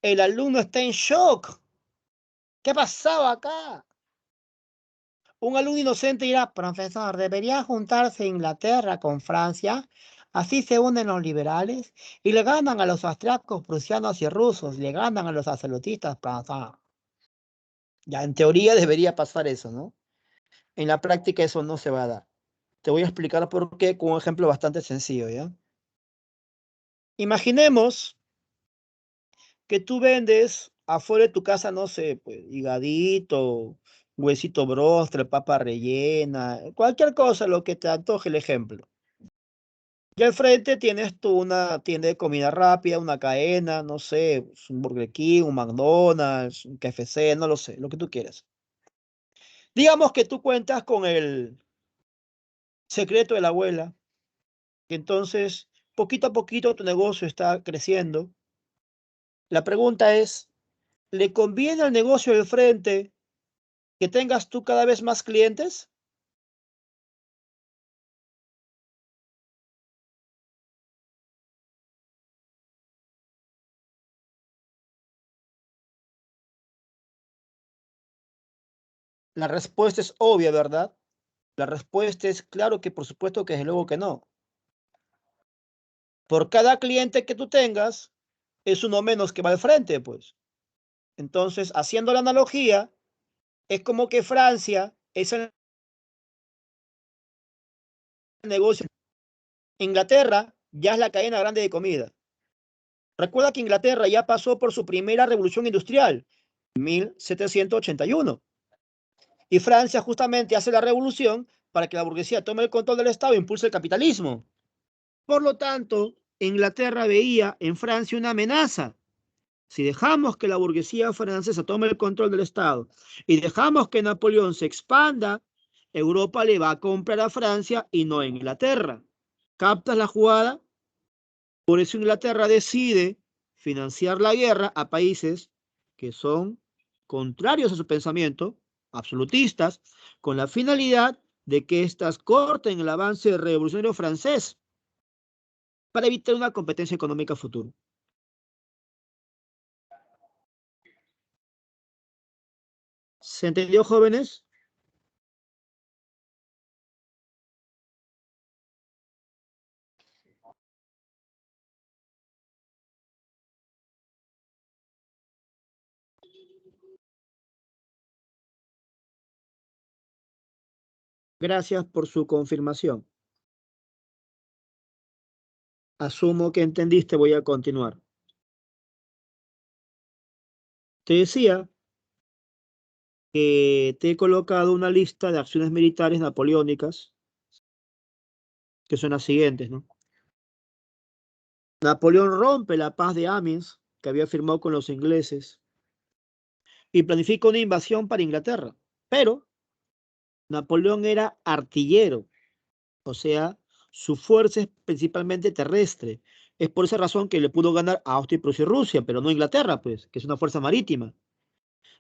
El alumno está en shock. ¿Qué ha pasado acá? Un alumno inocente dirá, profesor, debería juntarse Inglaterra con Francia, así se unen los liberales y le ganan a los austriacos, prusianos y rusos, le ganan a los absolutistas. Ya en teoría debería pasar eso, ¿no? En la práctica eso no se va a dar. Te voy a explicar por qué con un ejemplo bastante sencillo, ¿ya? Imaginemos que tú vendes afuera de tu casa, no sé, pues, higadito, huesito bróster, papa rellena, cualquier cosa, lo que te antoje el ejemplo. Y al frente tienes tú una tienda de comida rápida, una cadena, no sé, pues, un Burger King, un McDonald's, un KFC, no lo sé, lo que tú quieras. Digamos que tú cuentas con el secreto de la abuela, que entonces poquito a poquito tu negocio está creciendo. La pregunta es, ¿le conviene al negocio del frente que tengas tú cada vez más clientes? La respuesta es obvia, ¿verdad? La respuesta es claro que por supuesto que desde luego que no. Por cada cliente que tú tengas, es uno menos que va al frente, pues. Entonces, haciendo la analogía, es como que Francia es el negocio. Inglaterra ya es la cadena grande de comida. Recuerda que Inglaterra ya pasó por su primera revolución industrial, 1781. Y Francia justamente hace la revolución para que la burguesía tome el control del Estado e impulse el capitalismo. Por lo tanto, Inglaterra veía en Francia una amenaza. Si dejamos que la burguesía francesa tome el control del Estado y dejamos que Napoleón se expanda, Europa le va a comprar a Francia y no a Inglaterra. ¿Captas la jugada? Por eso Inglaterra decide financiar la guerra a países que son contrarios a su pensamiento, absolutistas, con la finalidad de que éstas corten el avance revolucionario francés para evitar una competencia económica futura. ¿Se entendió, jóvenes? Gracias por su confirmación. Asumo que entendiste, voy a continuar. Te decía que te he colocado una lista de acciones militares napoleónicas, que son las siguientes, ¿no? Napoleón rompe la paz de Amiens, que había firmado con los ingleses, y planifica una invasión para Inglaterra. Pero Napoleón era artillero, o sea, su fuerza es principalmente terrestre. Es por esa razón que le pudo ganar a Austria, Prusia y Rusia, pero no a Inglaterra, pues, que es una fuerza marítima.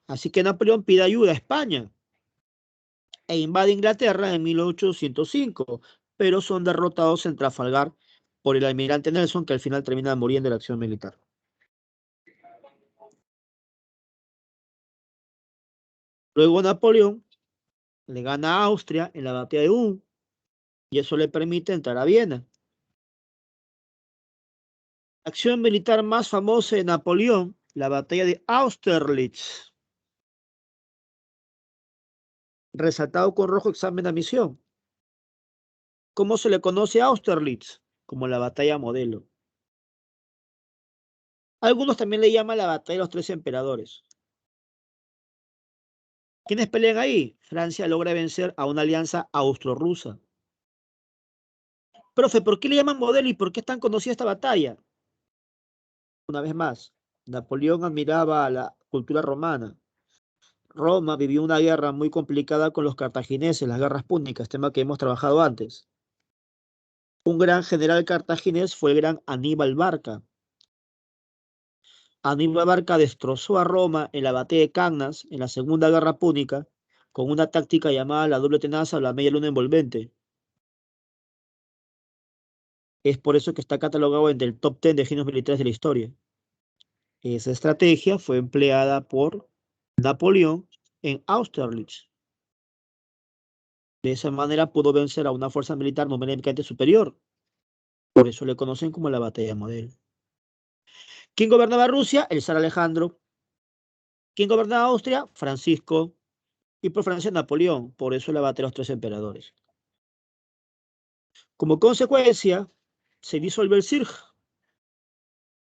Así que Napoleón pide ayuda a España e invade Inglaterra en 1805, pero son derrotados en Trafalgar por el almirante Nelson, que al final termina muriendo en la acción militar. Luego Napoleón le gana a Austria en la batalla de Ulm y eso le permite entrar a Viena. La acción militar más famosa de Napoleón, la batalla de Austerlitz, resaltado con rojo examen de admisión. ¿Cómo se le conoce a Austerlitz? Como la batalla modelo. Algunos también le llaman la batalla de los tres emperadores. ¿Quiénes pelean ahí? Francia logra vencer a una alianza austro-rusa. Profe, ¿por qué le llaman modelo y por qué es tan conocida esta batalla? Una vez más, Napoleón admiraba a la cultura romana. Roma vivió una guerra muy complicada con los cartagineses, las guerras púnicas, tema que hemos trabajado antes. Un gran general cartaginés fue el gran Aníbal Barca. Aníbal Barca destrozó a Roma en la batalla de Cannas en la Segunda Guerra Púnica con una táctica llamada la doble tenaza o la media luna envolvente. Es por eso que está catalogado entre el top 10 de genios militares de la historia. Esa estrategia fue empleada por Napoleón en Austerlitz. De esa manera pudo vencer a una fuerza militar numéricamente superior. Por eso le conocen como la batalla modelo. ¿Quién gobernaba Rusia? El zar Alejandro. ¿Quién gobernaba Austria? Francisco. Y por Francia, Napoleón. Por eso la batalla de los tres emperadores. Como consecuencia, se disolvió el CIRG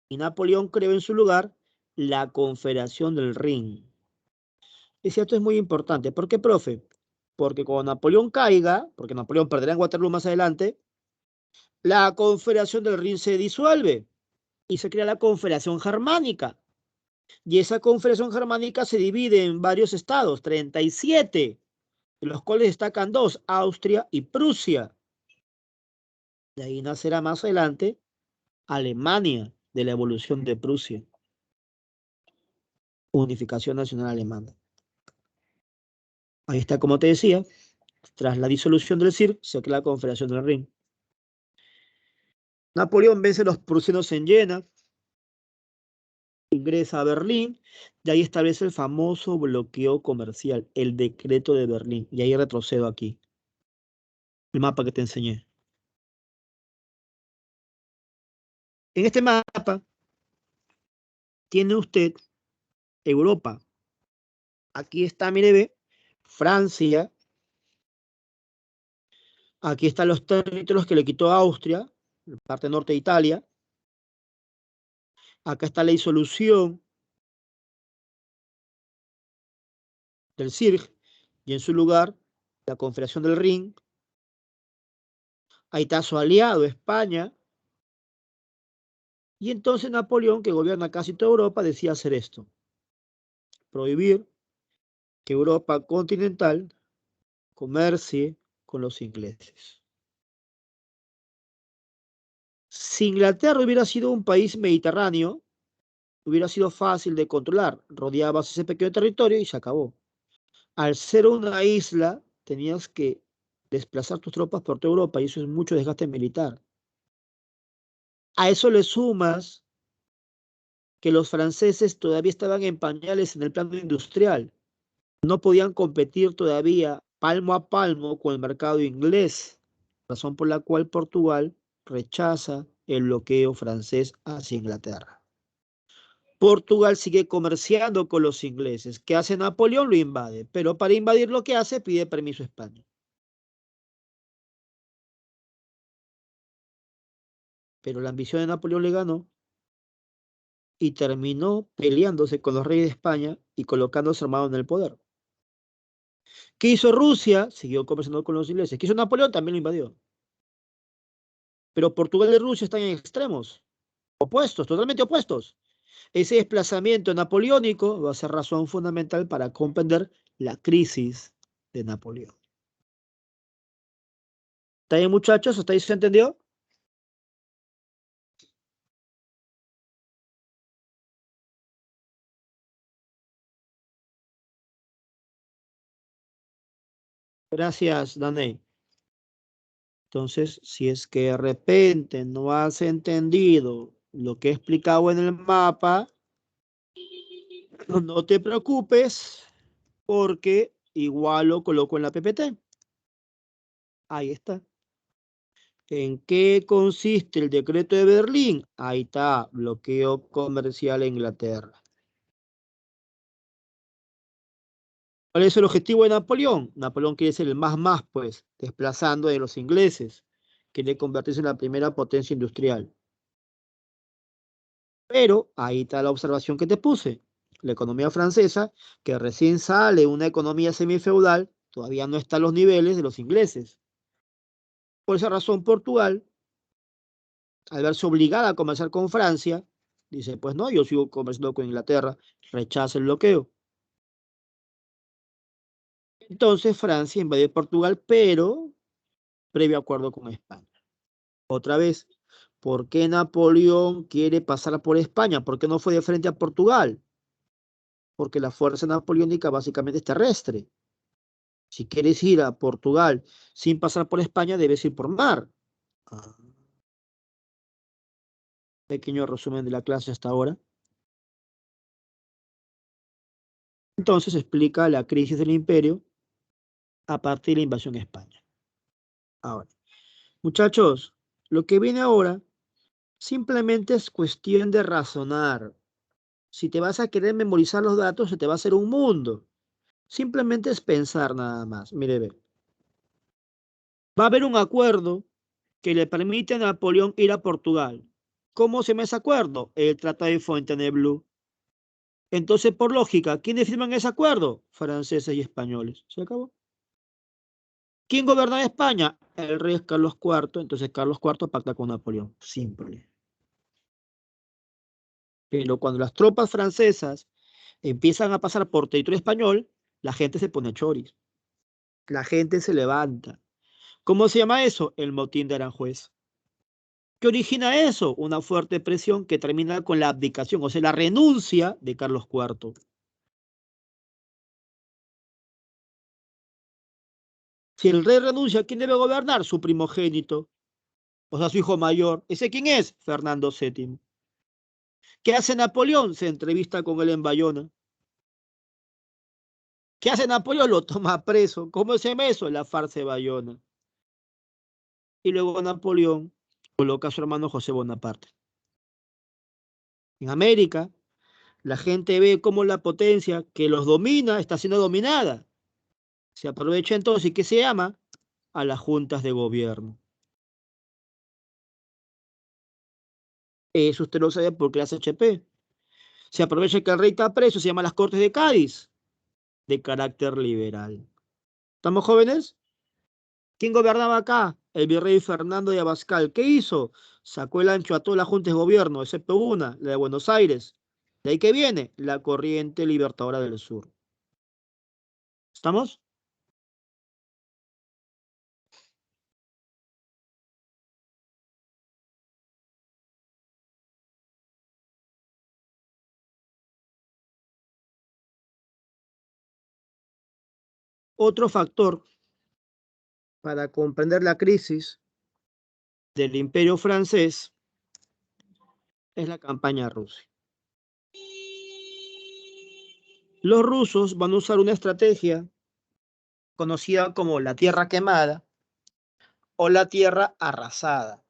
y Napoleón creó en su lugar la Confederación del Rin. Y esto es muy importante. ¿Por qué, profe? Porque cuando Napoleón caiga, porque Napoleón perderá en Waterloo más adelante, la Confederación del Rin se disuelve y se crea la Confederación Germánica. Y esa Confederación Germánica se divide en varios estados, 37, de los cuales destacan dos, Austria y Prusia. De ahí nacerá más adelante Alemania, de la evolución de Prusia. Unificación nacional alemana. Ahí está, como te decía, tras la disolución del CIR, se crea la Confederación del Rin. Napoleón vence a los prusianos en Jena, ingresa a Berlín, y ahí establece el famoso bloqueo comercial, el decreto de Berlín. Y ahí retrocedo aquí, el mapa que te enseñé. En este mapa tiene usted Europa. Aquí está, mire, ve, Francia. Aquí están los territorios que le quitó Austria, la parte norte de Italia. Acá está la disolución del CIRG y en su lugar la Confederación del Rin. Ahí está su aliado, España. Y entonces Napoleón, que gobierna casi toda Europa, decía hacer esto. Prohibir que Europa continental comercie con los ingleses. Si Inglaterra hubiera sido un país mediterráneo, hubiera sido fácil de controlar. Rodeabas ese pequeño territorio y se acabó. Al ser una isla, tenías que desplazar tus tropas por toda Europa y eso es mucho desgaste militar. A eso le sumas que los franceses todavía estaban en pañales en el plano industrial. No podían competir todavía palmo a palmo con el mercado inglés, razón por la cual Portugal rechaza el bloqueo francés hacia Inglaterra. Portugal sigue comerciando con los ingleses. ¿Qué hace Napoleón? Lo invade, pero para invadir lo que hace pide permiso a España. Pero la ambición de Napoleón le ganó y terminó peleándose con los reyes de España y colocándose armado en el poder. ¿Qué hizo Rusia? Siguió comerciando con los ingleses. ¿Qué hizo Napoleón? También lo invadió. Pero Portugal y Rusia están en extremos opuestos, totalmente opuestos. Ese desplazamiento napoleónico va a ser razón fundamental para comprender la crisis de Napoleón. ¿Está bien, muchachos? ¿Hasta ahí se entendió? Gracias, Daney. Entonces, si es que de repente no has entendido lo que he explicado en el mapa, no te preocupes porque igual lo coloco en la PPT. Ahí está. ¿En qué consiste el decreto de Berlín? Ahí está, bloqueo comercial a Inglaterra. ¿Cuál es el objetivo de Napoleón? Napoleón quiere ser el más, pues, desplazando de los ingleses. quiere convertirse en la primera potencia industrial. Pero ahí está la observación que te puse. La economía francesa, que recién sale una economía semifeudal, todavía no está a los niveles de los ingleses. Por esa razón, Portugal, al verse obligada a comerciar con Francia, dice, pues no, yo sigo comerciando con Inglaterra, rechaza el bloqueo. Entonces Francia invade Portugal, pero previo acuerdo con España. Otra vez, ¿por qué Napoleón quiere pasar por España? ¿Por qué no fue de frente a Portugal? Porque la fuerza napoleónica básicamente es terrestre. Si quieres ir a Portugal sin pasar por España, debes ir por mar. Ah, pequeño resumen de la clase hasta ahora. Entonces explica la crisis del imperio a partir de la invasión a España. Ahora, muchachos, lo que viene ahora simplemente es cuestión de razonar. Si te vas a querer memorizar los datos, se te va a hacer un mundo. Simplemente es pensar nada más. Mire, ve. Va a haber un acuerdo que le permite a Napoleón ir a Portugal. ¿Cómo se llama ese acuerdo? El Tratado de Fontainebleau. Entonces, por lógica, ¿quiénes firman ese acuerdo? Franceses y españoles. ¿Se acabó? ¿Quién gobernaba España? El rey Carlos IV. Entonces, Carlos IV pacta con Napoleón. Simple. Pero cuando las tropas francesas empiezan a pasar por territorio español, la gente se pone choris. La gente se levanta. ¿Cómo se llama eso? El motín de Aranjuez. ¿Qué origina eso? Una fuerte presión que termina con la abdicación, o sea, la renuncia de Carlos IV. Si el rey renuncia, ¿quién debe gobernar? Su primogénito, o sea, su hijo mayor. ¿Ese quién es? Fernando VII. ¿Qué hace Napoleón? Se entrevista con él en Bayona. ¿Qué hace Napoleón? Lo toma preso. ¿Cómo se llama eso? La farsa de Bayona. Y luego Napoleón coloca a su hermano José Bonaparte. En América, la gente ve cómo la potencia que los domina está siendo dominada. Se aprovecha entonces, ¿y qué se llama? A las juntas de gobierno. Eso usted lo sabe porque las HP. Se aprovecha que el rey está preso, se llama las Cortes de Cádiz, de carácter liberal. ¿Estamos jóvenes? ¿Quién gobernaba acá? El virrey Fernando de Abascal. ¿Qué hizo? Sacó el ancho a todas las juntas de gobierno, excepto una, la de Buenos Aires. ¿De ahí que viene? La corriente libertadora del sur. ¿Estamos? Otro factor para comprender la crisis del imperio francés es la campaña rusa. Los rusos van a usar una estrategia conocida como la tierra quemada o la tierra arrasada.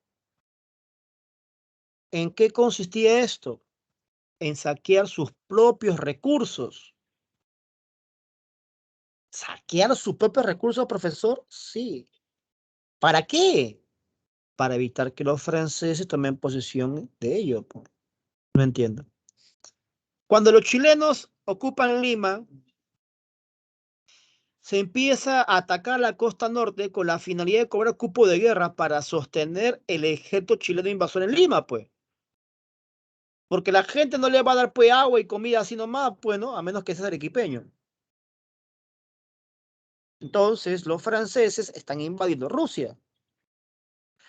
¿En qué consistía esto? En saquear sus propios recursos. ¿Saquear sus propios recursos, profesor? Sí. ¿Para qué? Para evitar que los franceses tomen posesión de ello. No entiendo. Cuando los chilenos ocupan Lima, se empieza a atacar la costa norte con la finalidad de cobrar cupo de guerra para sostener el ejército chileno invasor en Lima, pues. Porque la gente no le va a dar pues agua y comida así nomás, pues, ¿no? A menos que sea arequipeño. Entonces, los franceses están invadiendo Rusia.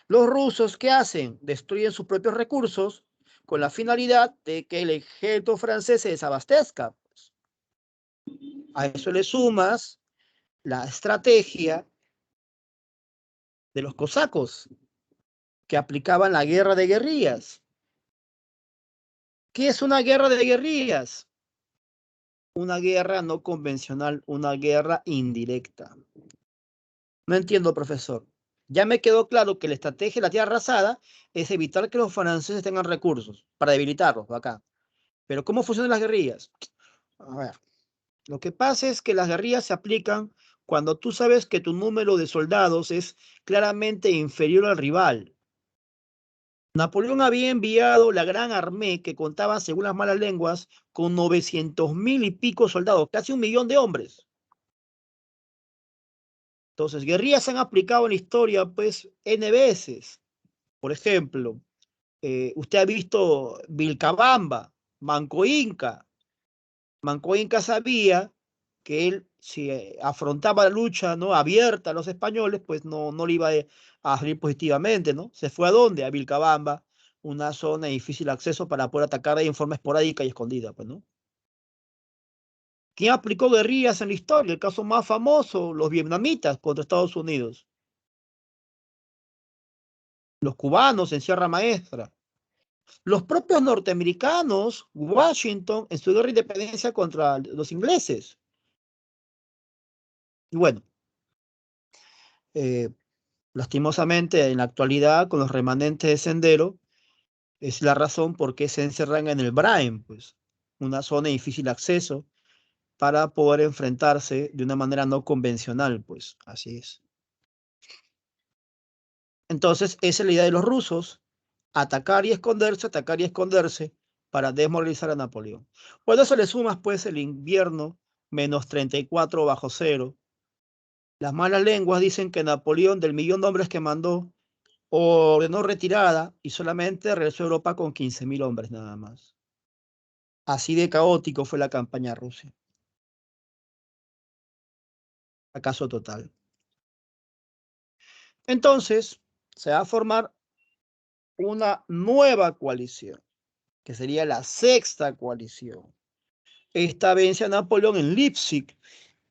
Los rusos, ¿qué hacen? Destruyen sus propios recursos con la finalidad de que el ejército francés se desabastezca. A eso le sumas la estrategia de los cosacos, que aplicaban la guerra de guerrillas. ¿Qué es una guerra de guerrillas? Una guerra no convencional, una guerra indirecta. No entiendo, profesor. Ya me quedó claro que la estrategia de la tierra arrasada es evitar que los franceses tengan recursos para debilitarlos acá. Pero ¿cómo funcionan las guerrillas? A ver, lo que pasa es que las guerrillas se aplican Cuando tú sabes que tu número de soldados es claramente inferior al rival. Napoleón había enviado la Gran Armée, que contaba, según las malas lenguas, con 900.000 y pico soldados, casi 1.000.000 de hombres. Entonces, guerrillas se han aplicado en la historia, pues, N veces. Por ejemplo, usted ha visto Vilcabamba, Manco Inca. Manco Inca sabía que él, si afrontaba la lucha, ¿no?, abierta a los españoles, pues no le iba a salir positivamente, ¿no? ¿Se fue a dónde? A Vilcabamba, una zona de difícil acceso para poder atacar de forma esporádica y escondida, pues, ¿no? ¿Quién aplicó guerrillas en la historia? El caso más famoso, los vietnamitas contra Estados Unidos. Los cubanos en Sierra Maestra. Los propios norteamericanos, Washington, en su guerra de independencia contra los ingleses. Y bueno, lastimosamente en la actualidad, con los remanentes de Sendero, es la razón por qué se encerran en el Brain, pues, una zona de difícil acceso para poder enfrentarse de una manera no convencional, pues, así es. Entonces, esa es la idea de los rusos: atacar y esconderse para desmoralizar a Napoleón. Bueno, eso le sumas, pues, el invierno, -34 bajo cero. Las malas lenguas dicen que Napoleón, del millón de hombres que mandó, ordenó retirada y solamente regresó a Europa con 15.000 hombres nada más. Así de caótico fue la campaña rusa. Fracaso total. Entonces, se va a formar una nueva coalición, que sería la sexta coalición. Esta vence a Napoleón en Leipzig,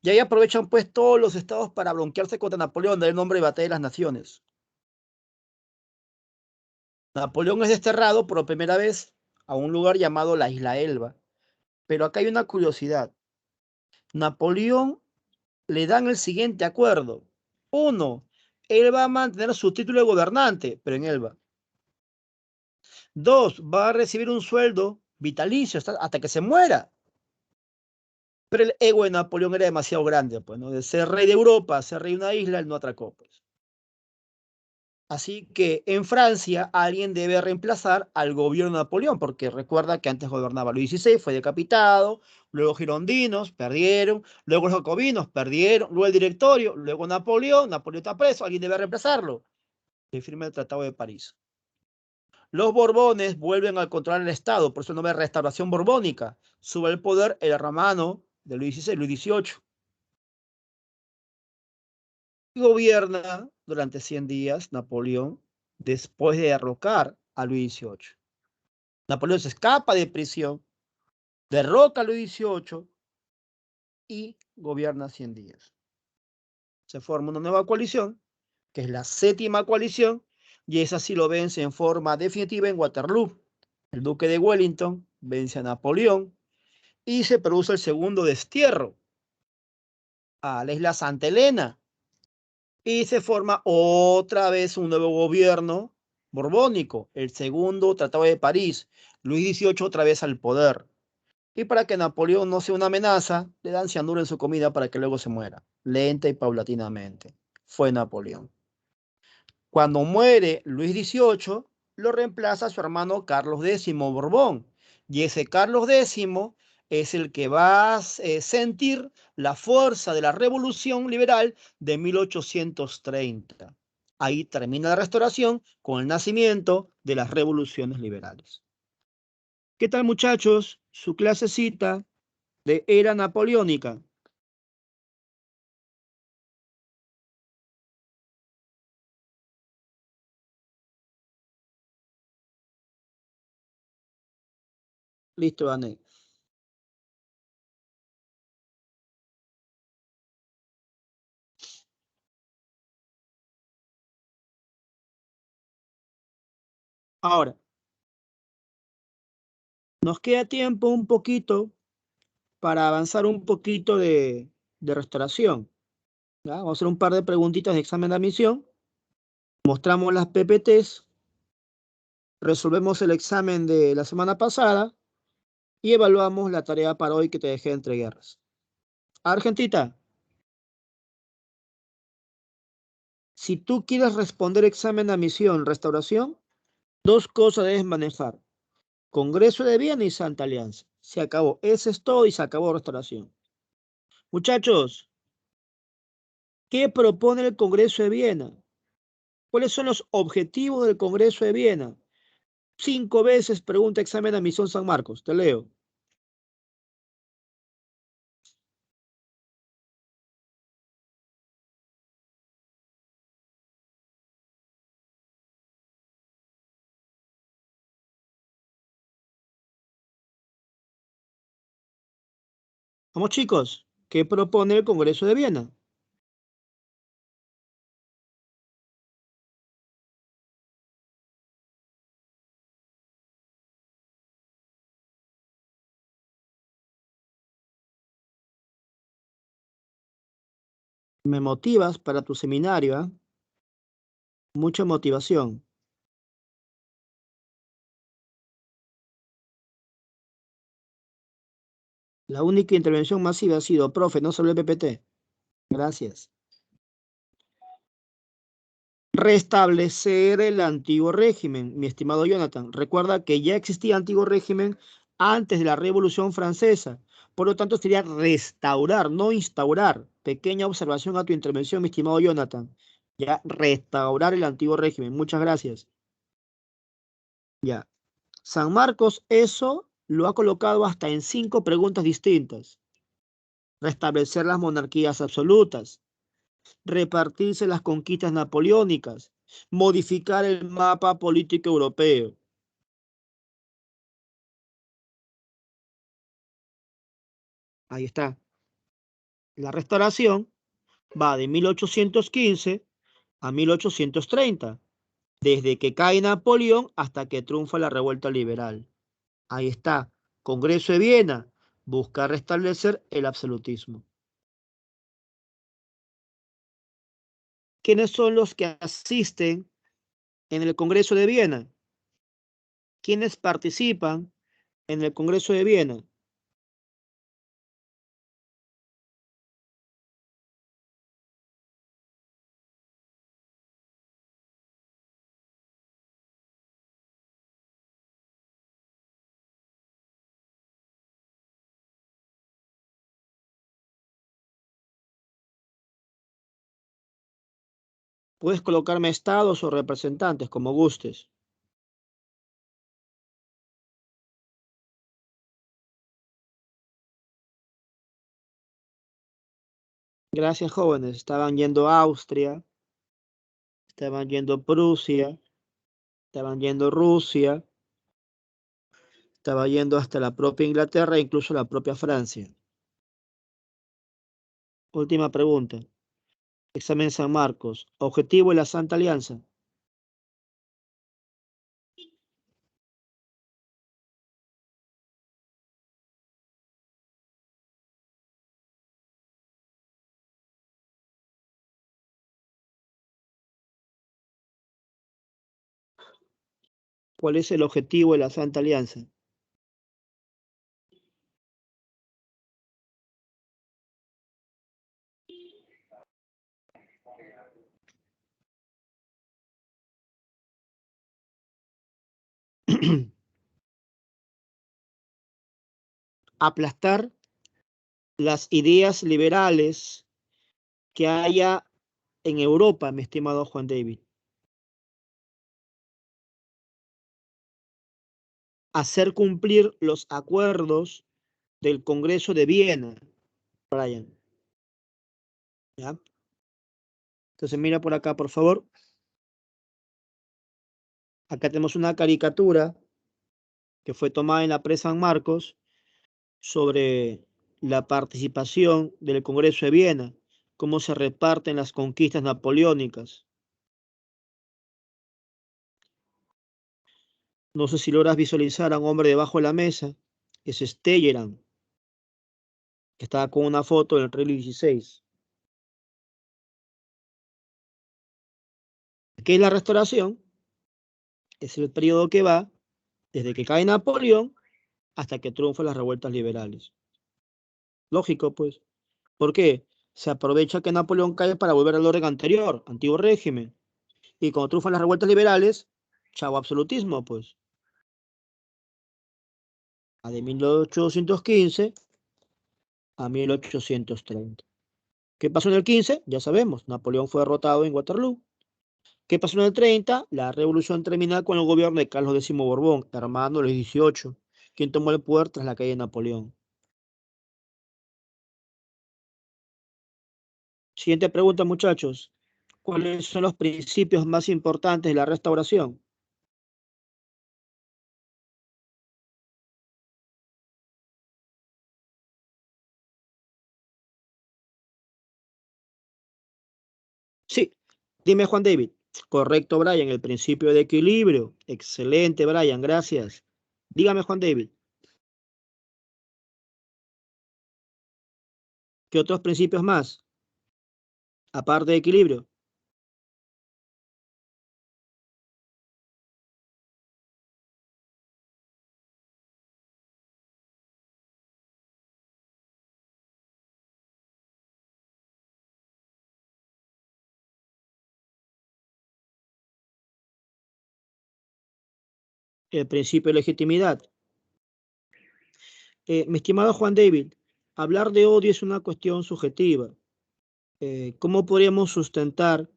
y ahí aprovechan, pues, todos los estados para bronquearse contra Napoleón, dar el nombre de Batalla de las Naciones. Napoleón es desterrado por primera vez a un lugar llamado la Isla Elba. Pero acá hay una curiosidad. Napoleón le dan el siguiente acuerdo. Uno, él va a mantener su título de gobernante, pero en Elba. Dos, va a recibir un sueldo vitalicio hasta que se muera. Pero el ego de Napoleón era demasiado grande, pues, ¿no? De ser rey de Europa a ser rey de una isla, él no atracó, pues. Así que en Francia alguien debe reemplazar al gobierno de Napoleón, porque recuerda que antes gobernaba Luis XVI, fue decapitado, luego girondinos, perdieron, luego los jacobinos, perdieron, luego el directorio, luego Napoleón está preso, alguien debe reemplazarlo. Se firma el Tratado de París. Los Borbones vuelven a controlar el Estado, por eso no ve restauración borbónica. Sube el poder el hermano de Luis XVI, Luis XVIII. Gobierna durante 100 días Napoleón después de derrocar a Luis XVIII. Napoleón se escapa de prisión, derroca a Luis XVIII y gobierna 100 días. Se forma una nueva coalición, que es la séptima coalición, y esa sí lo vence en forma definitiva en Waterloo. El duque de Wellington vence a Napoleón y se produce el segundo destierro a la isla Santa Elena. Y se forma otra vez un nuevo gobierno borbónico, el segundo Tratado de París, Luis XVIII otra vez al poder. Y para que Napoleón no sea una amenaza, le dan cianuro en su comida para que luego se muera, lenta y paulatinamente. Fue Napoleón. Cuando muere Luis XVIII, lo reemplaza su hermano Carlos X Borbón. Y ese Carlos X es el que va a sentir la fuerza de la revolución liberal de 1830. Ahí termina la restauración con el nacimiento de las revoluciones liberales. ¿Qué tal, muchachos? Su clasecita de era napoleónica. Listo, Ané. Ahora, nos queda tiempo un poquito para avanzar un poquito de restauración. ¿Ya? Vamos a hacer un par de preguntitas de examen de admisión. Mostramos las PPTs, resolvemos el examen de la semana pasada y evaluamos la tarea para hoy que te dejé entre guerras. Argentita. Si tú quieres responder examen, admisión, restauración, dos cosas debes manejar. Congreso de Viena y Santa Alianza. Se acabó. Ese es todo y se acabó restauración. Muchachos, ¿qué propone el Congreso de Viena? ¿Cuáles son los objetivos del Congreso de Viena? 5 veces pregunta examen, admisión, San Marcos. Te leo. Vamos, chicos. ¿Qué propone el Congreso de Viena? Me motivas para tu seminario, ¿eh? Mucha motivación. La única intervención masiva ha sido, profe, no solo el PPT. Gracias. Restablecer el antiguo régimen, mi estimado Jonathan. Recuerda que ya existía antiguo régimen antes de la Revolución Francesa. Por lo tanto, sería restaurar, no instaurar. Pequeña observación a tu intervención, mi estimado Jonathan. Ya, restaurar el antiguo régimen. Muchas gracias. Ya. San Marcos eso lo ha colocado hasta en 5 preguntas distintas. Restablecer las monarquías absolutas, repartirse las conquistas napoleónicas, modificar el mapa político europeo. Ahí está. La restauración va de 1815 a 1830, desde que cae Napoleón hasta que triunfa la revuelta liberal. Ahí está. Congreso de Viena busca restablecer el absolutismo. ¿Quiénes son los que asisten en el Congreso de Viena? ¿Quiénes participan en el Congreso de Viena? Puedes colocarme estados o representantes, como gustes. Gracias, jóvenes. Estaban yendo a Austria, estaban yendo Prusia, estaban yendo Rusia, estaba yendo hasta la propia Inglaterra e incluso la propia Francia. Última pregunta. Examen San Marcos. Objetivo de la Santa Alianza. ¿Cuál es el objetivo de la Santa Alianza? Aplastar las ideas liberales que haya en Europa, mi estimado Juan David. Hacer cumplir los acuerdos del Congreso de Viena, Brian. ¿Ya? Entonces mira por acá, por favor. Acá tenemos una caricatura que fue tomada en la Presa San Marcos sobre la participación del Congreso de Viena, cómo se reparten las conquistas napoleónicas. No sé si logras visualizar a un hombre debajo de la mesa, es Talleyrand, que estaba con una foto del rey Luis XVI. ¿Qué es la restauración? Es el periodo que va desde que cae Napoleón hasta que triunfan las revueltas liberales. Lógico, pues. ¿Por qué? Se aprovecha que Napoleón cae para volver al orden anterior, antiguo régimen. Y cuando triunfan las revueltas liberales, chavo absolutismo, pues. A de 1815 a 1830. ¿Qué pasó en el 15? Ya sabemos, Napoleón fue derrotado en Waterloo. ¿Qué pasó en el 30? La revolución termina con el gobierno de Carlos X Borbón, hermano de los 18, quien tomó el poder tras la caída de Napoleón. Siguiente pregunta, muchachos. ¿Cuáles son los principios más importantes de la restauración? Sí, dime Juan David. Correcto, Brian, el principio de equilibrio. Excelente, Brian, gracias. Dígame, Juan David, ¿qué otros principios más? Aparte de equilibrio. El principio de legitimidad. Mi estimado Juan David, hablar de odio es una cuestión subjetiva. ¿Cómo podríamos sustentar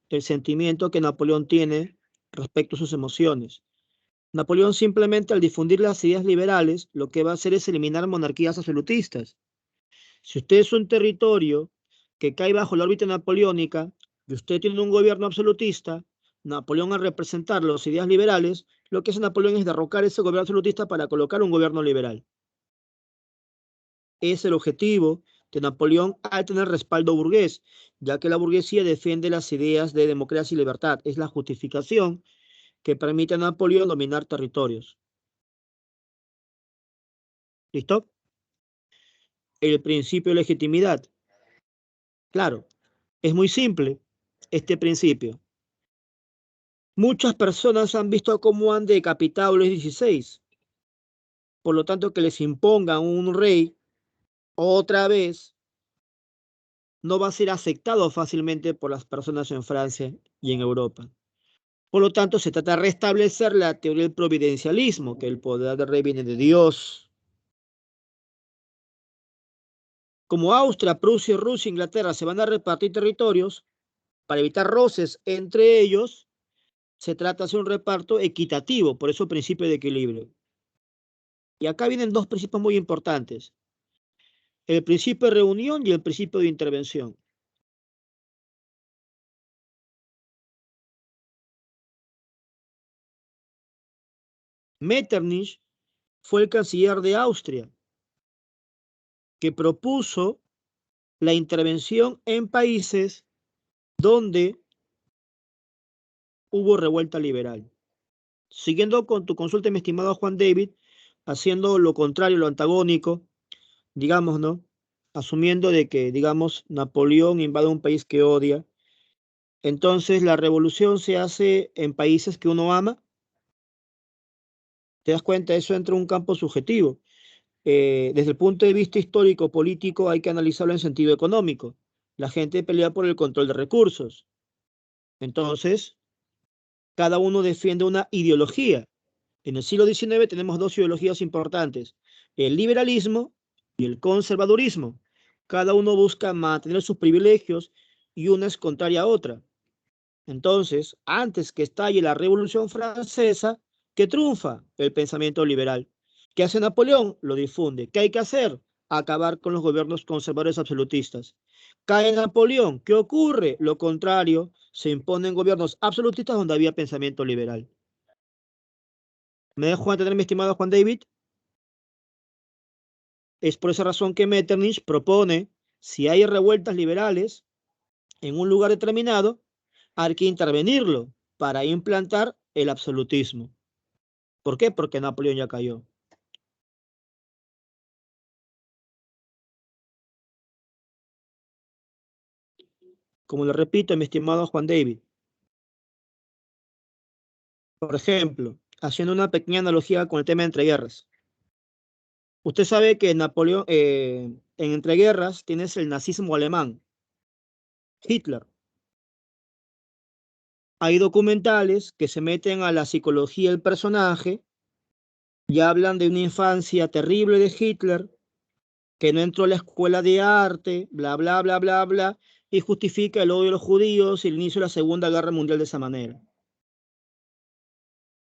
el sentimiento que Napoleón tiene respecto a sus emociones? Napoleón simplemente al difundir las ideas liberales, lo que va a hacer es eliminar monarquías absolutistas. Si usted es un territorio que cae bajo la órbita napoleónica y usted tiene un gobierno absolutista, Napoleón al representar las ideas liberales, lo que hace Napoleón es derrocar ese gobierno absolutista para colocar un gobierno liberal. Es el objetivo de Napoleón al tener respaldo burgués, ya que la burguesía defiende las ideas de democracia y libertad. Es la justificación que permite a Napoleón dominar territorios. ¿Listo? El principio de legitimidad. Claro, es muy simple este principio. Muchas personas han visto cómo han decapitado a los 16. Por lo tanto, que les impongan un rey otra vez no va a ser aceptado fácilmente por las personas en Francia y en Europa. Por lo tanto, se trata de restablecer la teoría del providencialismo, que el poder del rey viene de Dios. Como Austria, Prusia, Rusia e Inglaterra se van a repartir territorios, para evitar roces entre ellos, se trata de hacer un reparto equitativo, por eso principio de equilibrio. Y acá vienen dos principios muy importantes, el principio de reunión y el principio de intervención. Metternich fue el canciller de Austria, que propuso la intervención en países donde hubo revuelta liberal. Siguiendo con tu consulta, mi estimado Juan David, haciendo lo contrario, lo antagónico, digamos, ¿no? Asumiendo de que, digamos, Napoleón invade un país que odia, entonces la revolución se hace en países que uno ama. ¿Te das cuenta? Eso entra en un campo subjetivo. Desde el punto de vista histórico, político, hay que analizarlo en sentido económico. La gente pelea por el control de recursos. Entonces, cada uno defiende una ideología. En el siglo XIX tenemos dos ideologías importantes, el liberalismo y el conservadurismo. Cada uno busca mantener sus privilegios y una es contraria a otra. Entonces, antes que estalle la Revolución Francesa, ¿qué triunfa? El pensamiento liberal. ¿Qué hace Napoleón? Lo difunde. ¿Qué hay que hacer? Acabar con los gobiernos conservadores absolutistas. Cae Napoleón. ¿Qué ocurre? Lo contrario, se imponen gobiernos absolutistas donde había pensamiento liberal. ¿Me dejo entender, mi estimado Juan David? Es por esa razón que Metternich propone, si hay revueltas liberales en un lugar determinado, hay que intervenirlo para implantar el absolutismo. ¿Por qué? Porque Napoleón ya cayó. Como le repito, mi estimado Juan David, por ejemplo, haciendo una pequeña analogía con el tema de entreguerras. Usted sabe que Napoleón, en entreguerras tienes el nazismo alemán. Hitler. Hay documentales que se meten a la psicología del personaje y hablan de una infancia terrible de Hitler, que no entró a la escuela de arte, bla, bla, bla, bla, bla, y justifica el odio a los judíos y el inicio de la Segunda Guerra Mundial de esa manera.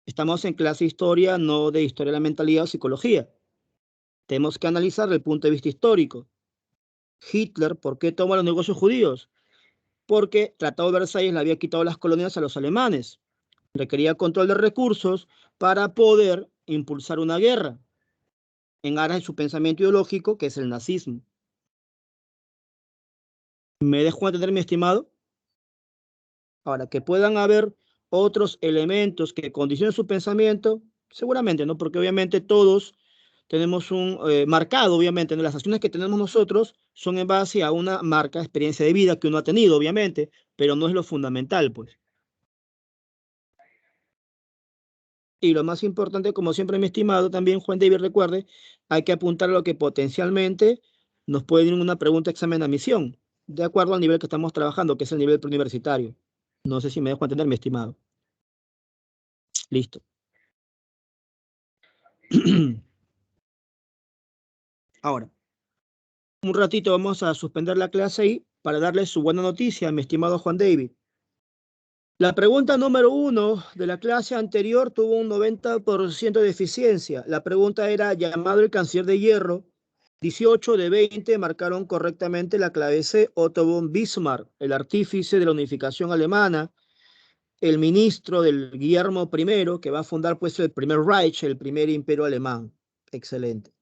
Estamos en clase de historia, no de historia de la mentalidad o psicología. Tenemos que analizar desde el punto de vista histórico. Hitler, ¿por qué toma los negocios judíos? Porque el Tratado de Versalles le había quitado las colonias a los alemanes. Requería control de recursos para poder impulsar una guerra en aras de su pensamiento ideológico, que es el nazismo. ¿Me dejo entender, mi estimado? Ahora, que puedan haber otros elementos que condicionen su pensamiento, seguramente, ¿no? Porque obviamente todos tenemos un marcado, obviamente, ¿no? Las acciones que tenemos nosotros son en base a una marca experiencia de vida que uno ha tenido, obviamente, pero no es lo fundamental, pues. Y lo más importante, como siempre, mi estimado, también Juan David, recuerde, hay que apuntar a lo que potencialmente nos puede ir una pregunta examen de admisión, de acuerdo al nivel que estamos trabajando, que es el nivel preuniversitario. No sé si me dejo entender, mi estimado. Listo. Ahora, un ratito vamos a suspender la clase ahí para darle su buena noticia, mi estimado Juan David. La pregunta número 1 de la clase anterior tuvo un 90% de eficiencia. La pregunta era, llamado el canciller de hierro, 18 de 20 marcaron correctamente la clave C. Otto von Bismarck, el artífice de la unificación alemana, el ministro del Guillermo I, que va a fundar pues el primer Reich, el primer imperio alemán. Excelente.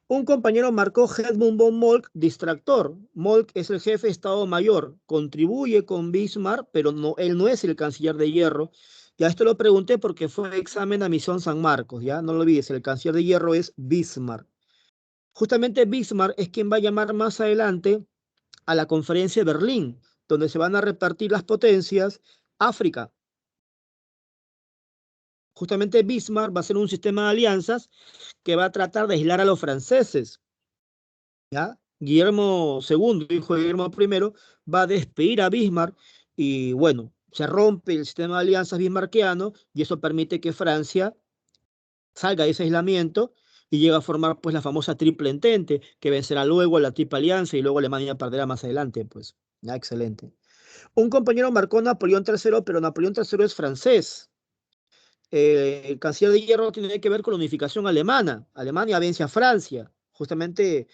Un compañero marcó Edmund von Moltke, distractor. Moltke es el jefe de Estado Mayor, contribuye con Bismarck, pero no, él no es el canciller de hierro. Ya esto lo pregunté porque fue examen a Misión San Marcos, ya no lo olvides, el canciller de hierro es Bismarck. Justamente Bismarck es quien va a llamar más adelante a la conferencia de Berlín, donde se van a repartir las potencias África. Justamente Bismarck va a ser un sistema de alianzas que va a tratar de aislar a los franceses. ¿Ya? Guillermo II, hijo de Guillermo I, va a despedir a Bismarck y bueno, se rompe el sistema de alianzas bismarckiano y eso permite que Francia salga de ese aislamiento y llegue a formar pues la famosa Triple Entente que vencerá luego a la Triple Alianza y luego Alemania perderá más adelante, pues. Ya, excelente. Un compañero marcó Napoleón III, pero Napoleón III es francés. El canciller de hierro tiene que ver con la unificación alemana. Alemania vence a Francia. Justamente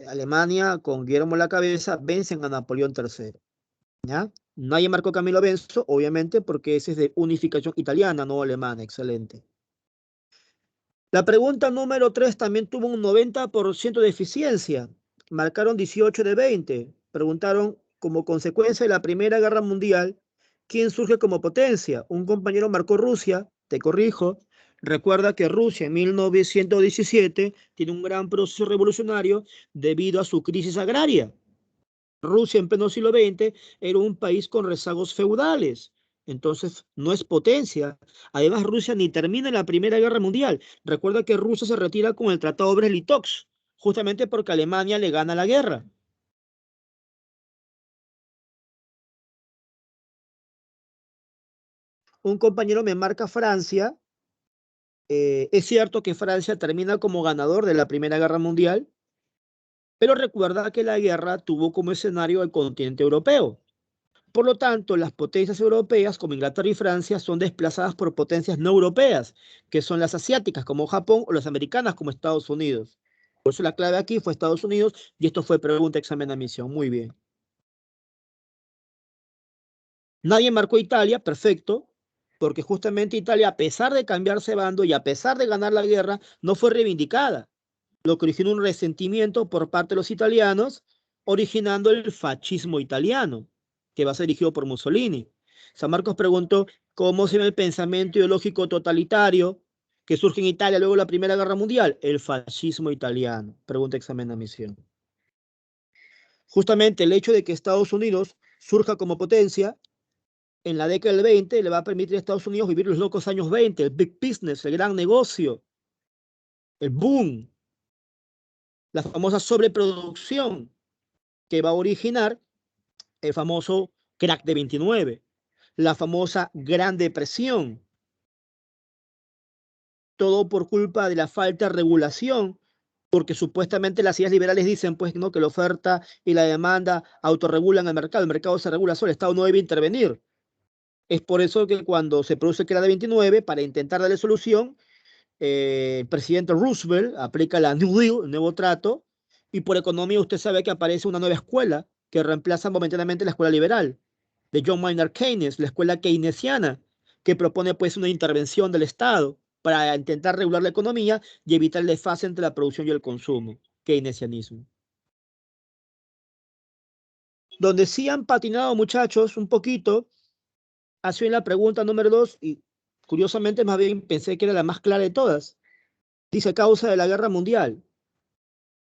Alemania, con Guillermo a la cabeza, vencen a Napoleón III. ¿Ya? Nadie marcó Camilo Benso, obviamente, porque ese es de unificación italiana, no alemana. Excelente. La pregunta número 3 también tuvo un 90% de eficiencia. Marcaron 18 de 20. Preguntaron, como consecuencia de la Primera Guerra Mundial, ¿quién surge como potencia? Un compañero marcó Rusia, te corrijo. Recuerda que Rusia en 1917 tiene un gran proceso revolucionario debido a su crisis agraria. Rusia en pleno siglo XX era un país con rezagos feudales. Entonces, no es potencia. Además, Rusia ni termina la Primera Guerra Mundial. Recuerda que Rusia se retira con el Tratado Brest-Litovsk, justamente porque Alemania le gana la guerra. Un compañero me marca Francia. Es cierto que Francia termina como ganador de la Primera Guerra Mundial, pero recuerda que la guerra tuvo como escenario el continente europeo. Por lo tanto, las potencias europeas, como Inglaterra y Francia, son desplazadas por potencias no europeas, que son las asiáticas, como Japón, o las americanas, como Estados Unidos. Por eso la clave aquí fue Estados Unidos, y esto fue pregunta, examen, admisión. Muy bien. Nadie marcó Italia, perfecto, porque justamente Italia, a pesar de cambiarse bando y a pesar de ganar la guerra, no fue reivindicada, lo que originó un resentimiento por parte de los italianos, originando el fascismo italiano, que va a ser dirigido por Mussolini. San Marcos preguntó cómo se ve el pensamiento ideológico totalitario que surge en Italia luego de la Primera Guerra Mundial, el fascismo italiano. Pregunta, examen de admisión. Justamente el hecho de que Estados Unidos surja como potencia en la década del 20 le va a permitir a Estados Unidos vivir los locos años 20, el big business, el gran negocio, el boom, la famosa sobreproducción que va a originar el famoso crack de 29, la famosa Gran Depresión. Todo por culpa de la falta de regulación, porque supuestamente las ideas liberales dicen pues no, que la oferta y la demanda autorregulan el mercado se regula solo, el Estado no debe intervenir. Es por eso que cuando se produce el crack de 29, para intentar darle solución, el presidente Roosevelt aplica la New Deal, el nuevo trato, y por economía usted sabe que aparece una nueva escuela que reemplaza momentáneamente la escuela liberal de John Maynard Keynes, la escuela keynesiana, que propone pues una intervención del Estado para intentar regular la economía y evitar el desfase entre la producción y el consumo, keynesianismo. Donde sí han patinado, muchachos, un poquito, ha sido en la pregunta número 2, y curiosamente más bien pensé que era la más clara de todas. Dice causa de la guerra mundial.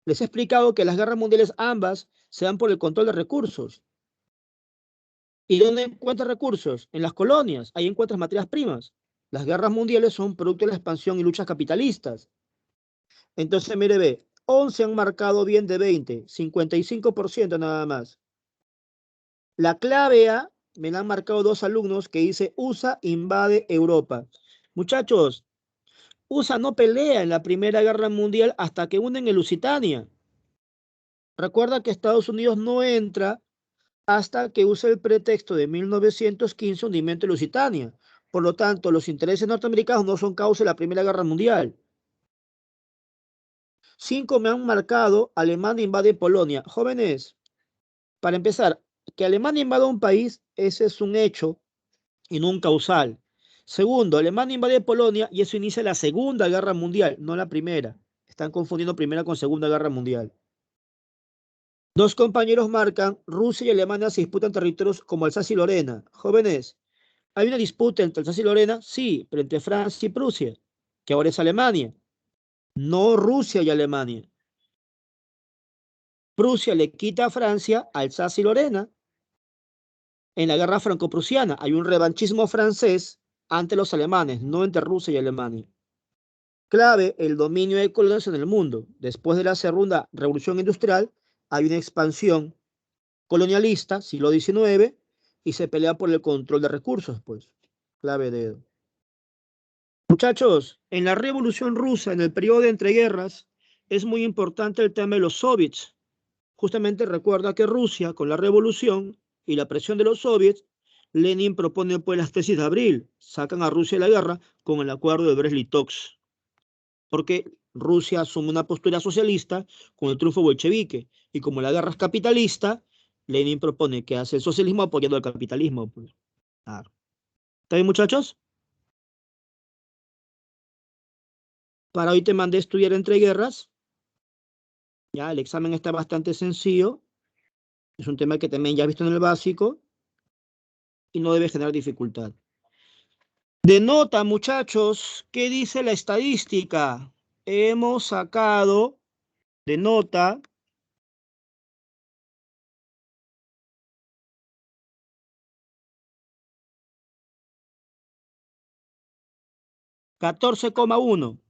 Les he explicado que las guerras mundiales ambas se dan por el control de recursos. ¿Y dónde encuentras recursos? En las colonias. Ahí encuentras materias primas. Las guerras mundiales son producto de la expansión y luchas capitalistas. Entonces, mire, ve, 11 han marcado bien de 20, 55% nada más. La clave A, me la han marcado 2 alumnos que dice USA invade Europa. Muchachos, USA no pelea en la Primera Guerra Mundial hasta que unen el Lusitania. Recuerda que Estados Unidos no entra hasta que usa el pretexto de 1915 hundimiento de Lusitania. Por lo tanto, los intereses norteamericanos no son causa de la Primera Guerra Mundial. 5 me han marcado, Alemania invade Polonia. Jóvenes, para empezar, que Alemania invada un país, ese es un hecho y no un causal. Segundo, Alemania invade Polonia y eso inicia la Segunda Guerra Mundial, no la Primera. Están confundiendo Primera con Segunda Guerra Mundial. 2 compañeros marcan, Rusia y Alemania se disputan territorios como Alsacia y Lorena. Jóvenes, ¿hay una disputa entre Alsacia y Lorena? Sí, pero entre Francia y Prusia, que ahora es Alemania, no Rusia y Alemania. Prusia le quita a Francia Alsacia y Lorena. En la guerra franco-prusiana hay un revanchismo francés ante los alemanes, no entre Rusia y Alemania. Clave, el dominio de colonias en el mundo. Después de la Segunda Revolución Industrial, hay una expansión colonialista, siglo XIX, y se pelea por el control de recursos, pues. Clave dedo. Muchachos, en la Revolución Rusa, en el periodo de entreguerras, es muy importante el tema de los soviets. Justamente recuerda que Rusia, con la revolución y la presión de los soviets, Lenin propone pues las tesis de abril, sacan a Rusia de la guerra con el acuerdo de Brest-Litovsk, porque Rusia asume una postura socialista con el triunfo bolchevique, y como la guerra es capitalista, Lenin propone que hace el socialismo apoyando al capitalismo. Pues. Claro. ¿Está bien, muchachos? Para hoy te mandé a estudiar entreguerras. Ya, el examen está bastante sencillo. Es un tema que también ya has visto en el básico y no debe generar dificultad. De nota, muchachos, ¿qué dice la estadística? Hemos sacado de nota 14,1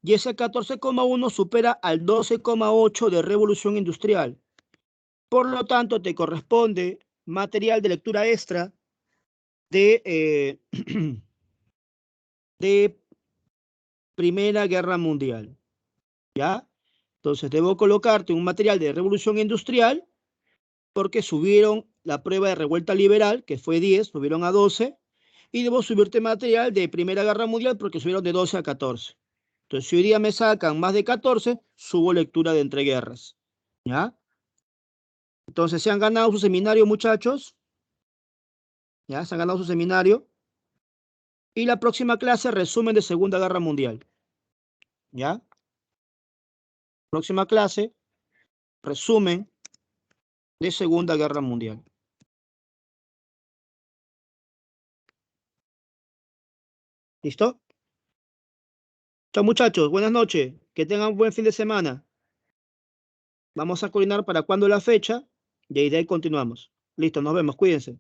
y ese 14,1 supera al 12,8 de revolución industrial. Por lo tanto, te corresponde material de lectura extra de, de Primera Guerra Mundial. ¿Ya? Entonces, debo colocarte un material de revolución industrial porque subieron la prueba de revuelta liberal, que fue 10, subieron a 12, y debo subirte material de Primera Guerra Mundial porque subieron de 12 a 14. Entonces, si hoy día me sacan más de 14, subo lectura de entreguerras. ¿Ya? Entonces, se han ganado su seminario, muchachos. ¿Ya? Se han ganado su seminario. Y la próxima clase, resumen de Segunda Guerra Mundial. ¿Ya? Próxima clase, resumen de Segunda Guerra Mundial. ¿Listo? Chao, muchachos. Buenas noches. Que tengan un buen fin de semana. Vamos a coordinar para cuándo la fecha y de ahí continuamos. Listo, nos vemos. Cuídense.